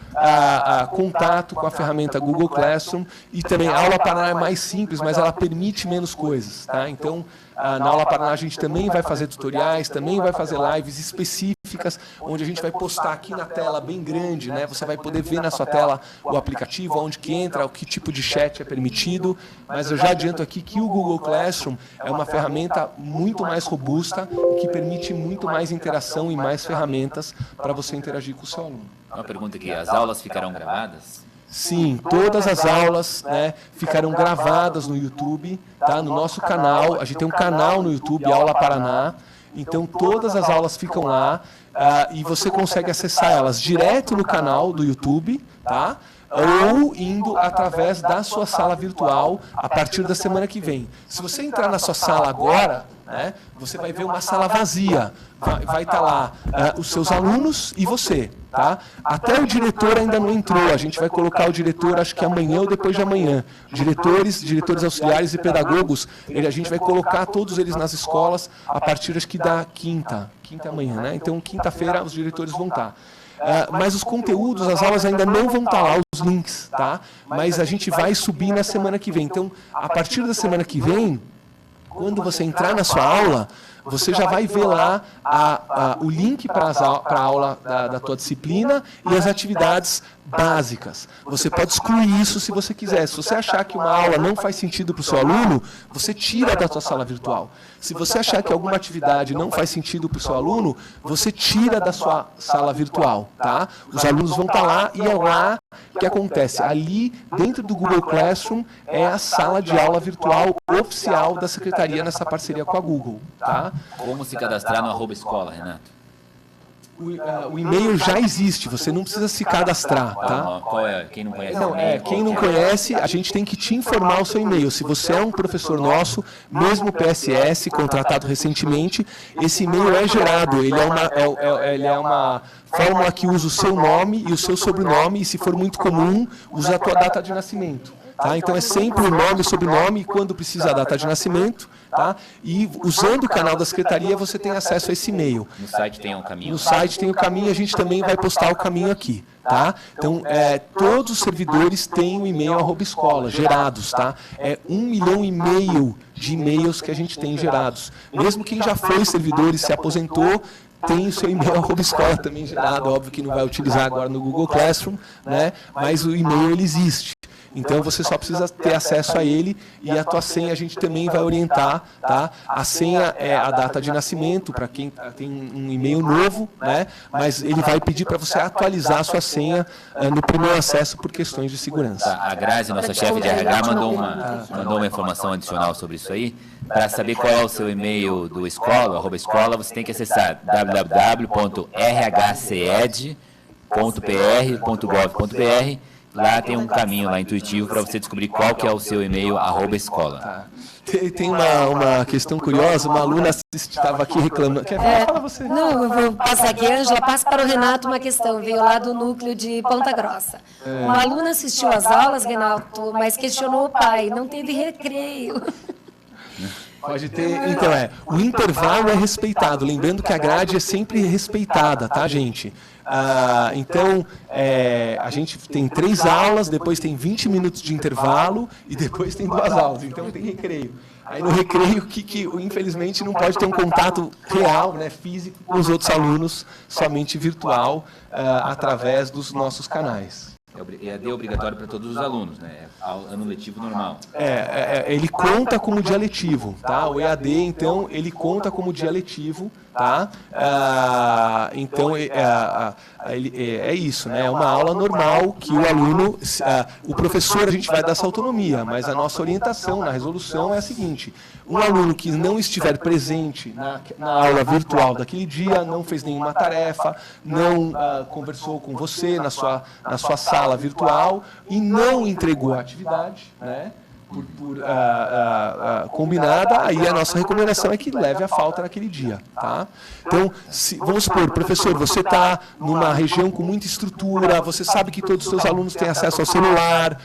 contato com a ferramenta Google Classroom. E também a Aula Paraná é mais simples, mas ela permite menos coisas, tá? Então, na Aula Paraná a gente também vai fazer tutoriais, também vai fazer lives específicas, onde a gente vai postar aqui na tela bem grande, né? Você vai poder ver na sua tela o aplicativo, onde que entra, o que tipo de chat é permitido, mas eu já adianto aqui que o Google Classroom é uma ferramenta muito mais robusta e que permite muito mais interação e mais ferramentas para você interagir com o seu aluno. Uma pergunta aqui, as aulas ficarão gravadas? Sim, todas as aulas, né, ficarão gravadas no YouTube, tá? No nosso canal. A gente tem um canal no YouTube, Aula Paraná. Então, todas as aulas ficam lá e você consegue acessar elas direto no canal do YouTube, tá? Ou indo através da sua sala virtual a partir da semana que vem. Se você entrar na sua sala agora, né, você vai ver uma sala vazia. Vai estar lá os seus alunos e você, tá? Até o diretor ainda não entrou. A gente vai colocar o diretor, acho que amanhã ou depois de amanhã. Diretores auxiliares e pedagogos, a gente vai colocar todos eles nas escolas a partir, acho que da quinta amanhã, né? Então, quinta-feira, os diretores vão estar. Mas os conteúdos, as aulas ainda não vão estar lá, os links, tá? Mas a gente vai subir na semana que vem. Então, a partir da semana que vem, quando você entrar na sua aula, você já vai ver lá o link para a aula da tua disciplina e as atividades básicas. Você pode excluir isso se você quiser. Se você achar que uma aula não faz sentido para o seu aluno, você tira da sua sala virtual. Se você achar que alguma atividade não faz sentido para o seu aluno, você tira da sua sala virtual, tá? Os alunos vão estar lá e é lá que acontece. Ali, dentro do Google Classroom, é a sala de aula virtual oficial da Secretaria nessa parceria com a Google, tá? Como se cadastrar no @escola, Renato? O e-mail já existe, você não precisa se cadastrar, tá? Qual é? Quem não conhece? Não, quem não conhece, a gente tem que te informar o seu e-mail. Se você é um professor nosso, mesmo PSS, contratado recentemente, esse e-mail é gerado. Ele é uma fórmula que usa o seu nome e o seu sobrenome, e se for muito comum, usa a tua data de nascimento. Tá? Então é sempre o nome e sobrenome, e quando precisa a data de nascimento, tá? E usando o canal da secretaria você tem acesso a esse e-mail. No site tem um caminho. No site tem o caminho, a gente também vai postar o caminho aqui. Tá? Então, todos os servidores têm o e-mail @escola, gerados. Tá? É 1,5 milhão de e-mails que a gente tem gerados. Mesmo quem já foi servidor e se aposentou, tem o seu e-mail @escola também gerado. Óbvio que não vai utilizar agora no Google Classroom, né? Mas o e-mail ele existe. Então, você só precisa ter acesso a ele, e a tua senha a gente também vai orientar, tá? A senha é a data de nascimento, para quem tem um e-mail novo, né? Mas ele vai pedir para você atualizar a sua senha no primeiro acesso por questões de segurança. A Grazi, nossa chefe de RH, mandou uma informação adicional sobre isso aí. Para saber qual é o seu e-mail do escola, @escola, você tem que acessar www.rhced.pr.gov.br. Lá tem um caminho lá intuitivo para você descobrir qual que é o seu e-mail @escola. Tá. Tem uma questão curiosa, uma aluna estava aqui reclamando. Quer falar? Fala você. Não, eu vou passar aqui, Ângela, passa para o Renato uma questão, veio lá do núcleo de Ponta Grossa. Uma aluna assistiu às aulas, Renato, mas questionou o pai, não teve recreio. Pode ter. Então, o intervalo é respeitado. Lembrando que a grade é sempre respeitada, tá, gente? Então, a gente tem 3 aulas, depois tem 20 minutos de intervalo e depois tem 2 aulas. Então, tem recreio. Aí, no recreio, que infelizmente não pode ter um contato real, né, físico, com os outros alunos, somente virtual, através dos nossos canais. EAD é obrigatório para todos os alunos, né? Ano letivo normal. Ele conta como dia letivo, tá? O EAD, então, ele conta como dia letivo, tá? Então, é isso, né? É uma aula normal que o aluno, o professor, a gente vai dar essa autonomia, mas a nossa orientação na resolução é a seguinte: um aluno que não estiver presente na aula virtual daquele dia, não fez nenhuma tarefa, não conversou com você na sua sala virtual e não entregou a atividade, né? Combinada, aí a nossa recomendação é que leve a falta naquele dia, tá? Então, vamos supor, professor, você está numa região com muita estrutura, você sabe que todos os seus alunos têm acesso ao celular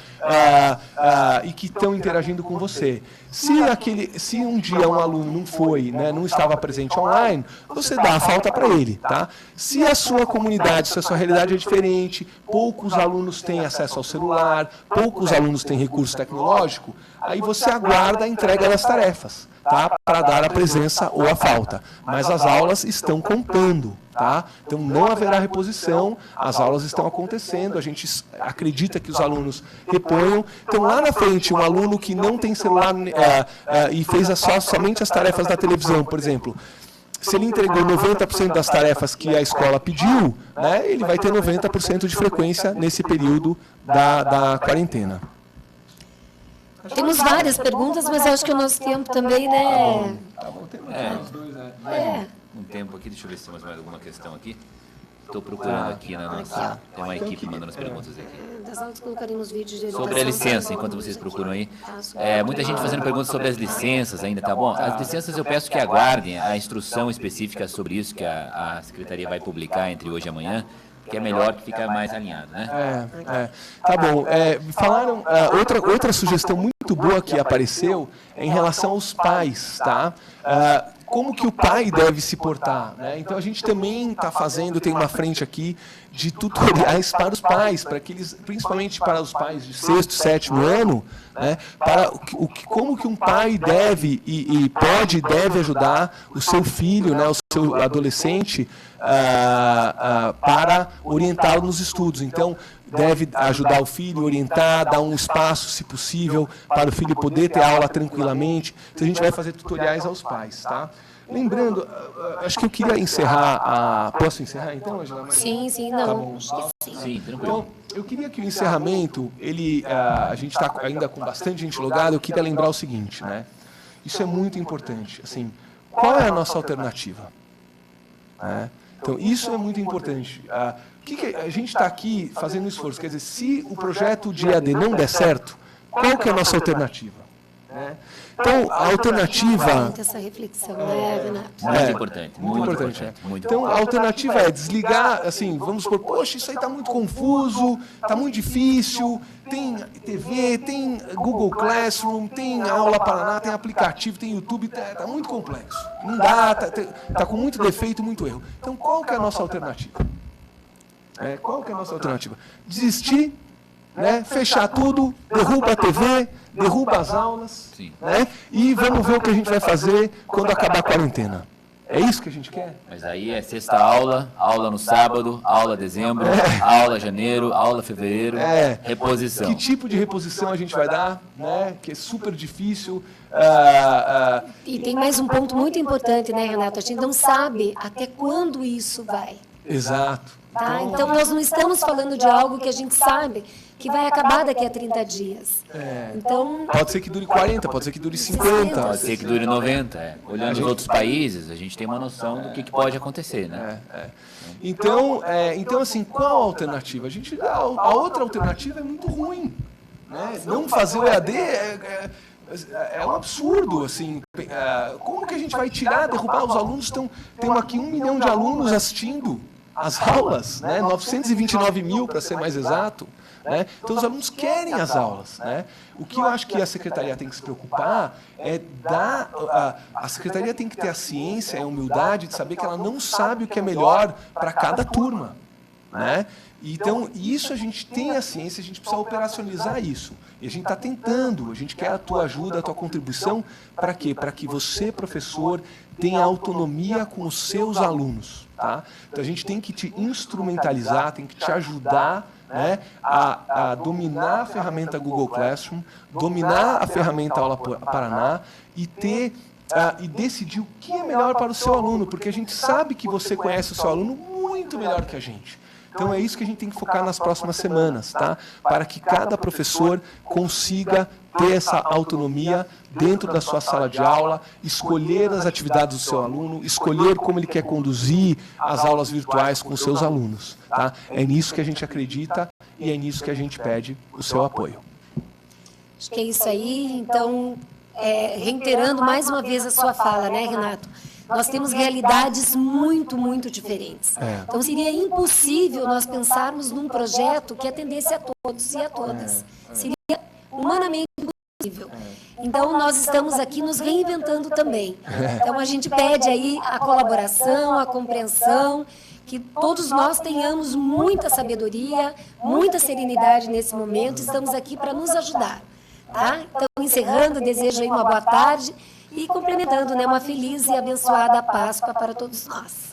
e que estão interagindo com você. Se um dia um aluno não foi, né, não estava presente online, você dá a falta para ele, tá? Se a sua comunidade, se a sua realidade é diferente, poucos alunos têm acesso ao celular, poucos alunos têm recurso tecnológico, aí você aguarda a entrega das tarefas, tá? Para dar a presença ou a falta. Mas as aulas estão contando, tá? Então não haverá reposição, as aulas estão acontecendo, a gente acredita que os alunos reponham. Então lá na frente, um aluno que não tem celular e fez somente as tarefas da televisão, por exemplo, se ele entregou 90% das tarefas que a escola pediu, né, ele vai ter 90% de frequência nesse período da quarentena. Temos várias perguntas, mas acho que o nosso tempo também, né? Tá bom, temos os dois, né? Um tempo aqui, deixa eu ver se temos mais alguma questão aqui. Estou procurando aqui na nossa... Tem uma equipe mandando as perguntas aqui. Das aulas colocaremos vídeos de educação. Sobre a licença, enquanto vocês procuram aí. Muita gente fazendo perguntas sobre as licenças ainda, tá bom? As licenças eu peço que aguardem a instrução específica sobre isso que a Secretaria vai publicar entre hoje e amanhã, que é melhor, que fica mais alinhado, né? Tá bom. Falaram, outra sugestão muito boa que apareceu é em relação aos pais, tá? Como que o pai deve se portar, né? Então a gente também está fazendo, tem uma frente aqui de tutoriais para os pais, para que eles, principalmente para os pais de 6º, 7º ano, né? Para como que um pai deve e deve ajudar o seu filho, né? O seu adolescente para orientá-lo nos estudos. Então deve ajudar o filho, orientar, dar um espaço, se possível, para o filho poder ter aula tranquilamente. Então a gente vai fazer tutoriais aos pais, tá? Lembrando, acho que eu queria encerrar Posso encerrar então, Angela? Sim, não. Tá bom. Sim, tranquilo. Então, eu queria que o encerramento, a gente está ainda com bastante gente logada, eu queria lembrar o seguinte, né? Isso é muito importante. Assim, qual é a nossa alternativa? Então, isso é muito importante. A gente está aqui fazendo um esforço. Quer dizer, se o projeto de EAD não der certo, qual que é a nossa alternativa? Então, a alternativa... Essa reflexão, né, Renato? Muito importante, muito importante. Então, a alternativa é desligar, assim, vamos supor, poxa, isso aí está muito confuso, está muito difícil, tem TV, tem Google Classroom, tem Aula Paraná, tem aplicativo, tem YouTube, está muito complexo. Não dá, está com muito defeito, muito erro. Então, qual que é a nossa alternativa? Qual que é a nossa alternativa? Desistir, fechar tudo, derruba a TV, derruba as aulas, e vamos ver o que a gente vai fazer quando acabar a quarentena. É isso que a gente quer? Mas aí é sexta aula, aula no sábado, aula dezembro, aula janeiro, aula fevereiro, reposição. Que tipo de reposição a gente vai dar, que é super difícil. E tem mais um ponto muito importante, né, Renato? A gente não sabe até quando isso vai. Exato. Tá? Então, nós não estamos falando de algo que a gente sabe que vai acabar daqui a 30 dias. Então, pode ser que dure 40, pode ser que dure 50. Pode ser que dure 90. Olhando os outros países, a gente tem uma noção do que pode acontecer, né? Então, assim, qual a alternativa? A outra alternativa é muito ruim. Não fazer o EAD é um absurdo, assim. Como que a gente vai derrubar os alunos? Temos aqui 1 milhão de alunos assistindo as aulas, 929 mil, para ser mais exato. Então, os alunos querem as aulas. O que eu acho que a Secretaria tem que se preocupar é a Secretaria tem que ter a ciência, a humildade de saber que ela não sabe o que é melhor para cada turma. Então, isso a gente tem a ciência, a gente precisa operacionalizar isso. E a gente está tentando, a gente quer a tua ajuda, a tua contribuição, para quê? Para que você, professor, tenha autonomia com os seus alunos. Tá? Então, a gente tem que te instrumentalizar, tem que te ajudar a dominar a ferramenta Google Classroom, dominar a ferramenta Aula Paraná e decidir o que é melhor para o seu aluno, porque a gente sabe que você conhece o seu aluno muito melhor que a gente. Então, é isso que a gente tem que focar nas próximas semanas, tá? Para que cada professor consiga ter essa autonomia dentro da sua sala de aula, escolher as atividades do seu aluno, escolher como ele quer conduzir as aulas virtuais com os seus alunos. Tá? É nisso que a gente acredita e é nisso que a gente pede o seu apoio. Acho que é isso aí. Então, reiterando mais uma vez a sua fala, né, Renato? Nós temos realidades muito, muito diferentes. Então, seria impossível nós pensarmos num projeto que atendesse a todos e a todas. Seria humanamente impossível. Então, nós estamos aqui nos reinventando também. Então, a gente pede aí a colaboração, a compreensão, que todos nós tenhamos muita sabedoria, muita serenidade nesse momento. Estamos aqui para nos ajudar. Tá? Então, encerrando, desejo aí uma boa tarde e complementando, uma feliz e abençoada Páscoa para todos nós.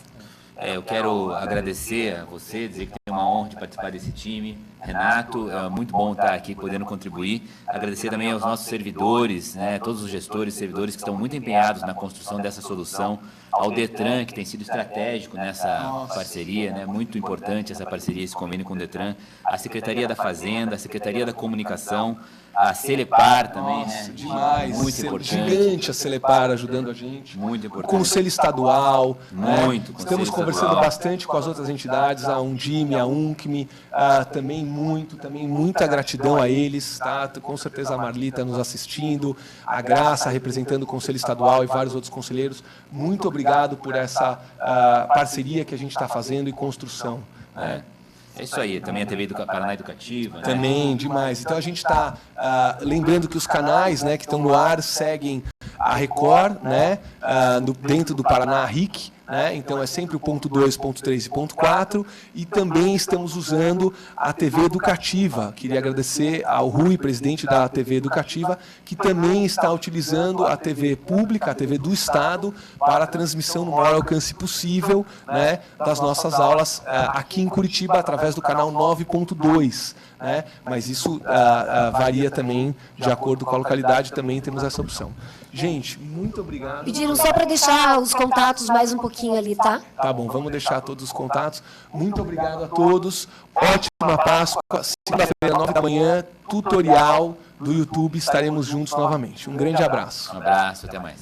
Eu quero agradecer a você, dizer que tem uma honra de participar desse time. Renato, é muito bom estar aqui podendo contribuir. Agradecer também aos nossos servidores, todos os gestores e servidores que estão muito empenhados na construção dessa solução. Ao Detran, que tem sido estratégico nessa parceria, muito importante essa parceria, esse convênio com o Detran. A Secretaria da Fazenda, a Secretaria da Comunicação, a Celepar também, demais, muito importante. Gigante a Celepar ajudando a gente. Muito importante. O Conselho Estadual. Muito. Estamos conversando bastante com as outras entidades, a Undime, a UNCME, também muita gratidão a eles. Tá? Com certeza a Marli está nos assistindo, a Graça representando o Conselho Estadual e vários outros conselheiros. Muito obrigado por essa parceria que a gente está fazendo e construção. É isso aí, também a TV Paraná Educativa. Também, demais. Então, a gente está lembrando que os canais que estão no ar seguem a Record, dentro do Paraná RIC, então é sempre o ponto 2, ponto 3 e ponto 4, e também estamos usando a TV Educativa. Queria agradecer ao Rui, presidente da TV Educativa, que também está utilizando a TV pública, a TV do Estado, para a transmissão no maior alcance possível das nossas aulas aqui em Curitiba, através do canal 9.2. Mas isso varia também de acordo com a localidade, também temos essa opção. Gente, muito obrigado. Pediram só para deixar os contatos mais um pouquinho ali, tá? Tá bom, vamos deixar todos os contatos. Muito obrigado a todos. Ótima Páscoa. Segunda-feira, 9 da manhã, tutorial do YouTube. Estaremos juntos novamente. Um grande abraço. Um abraço, até mais.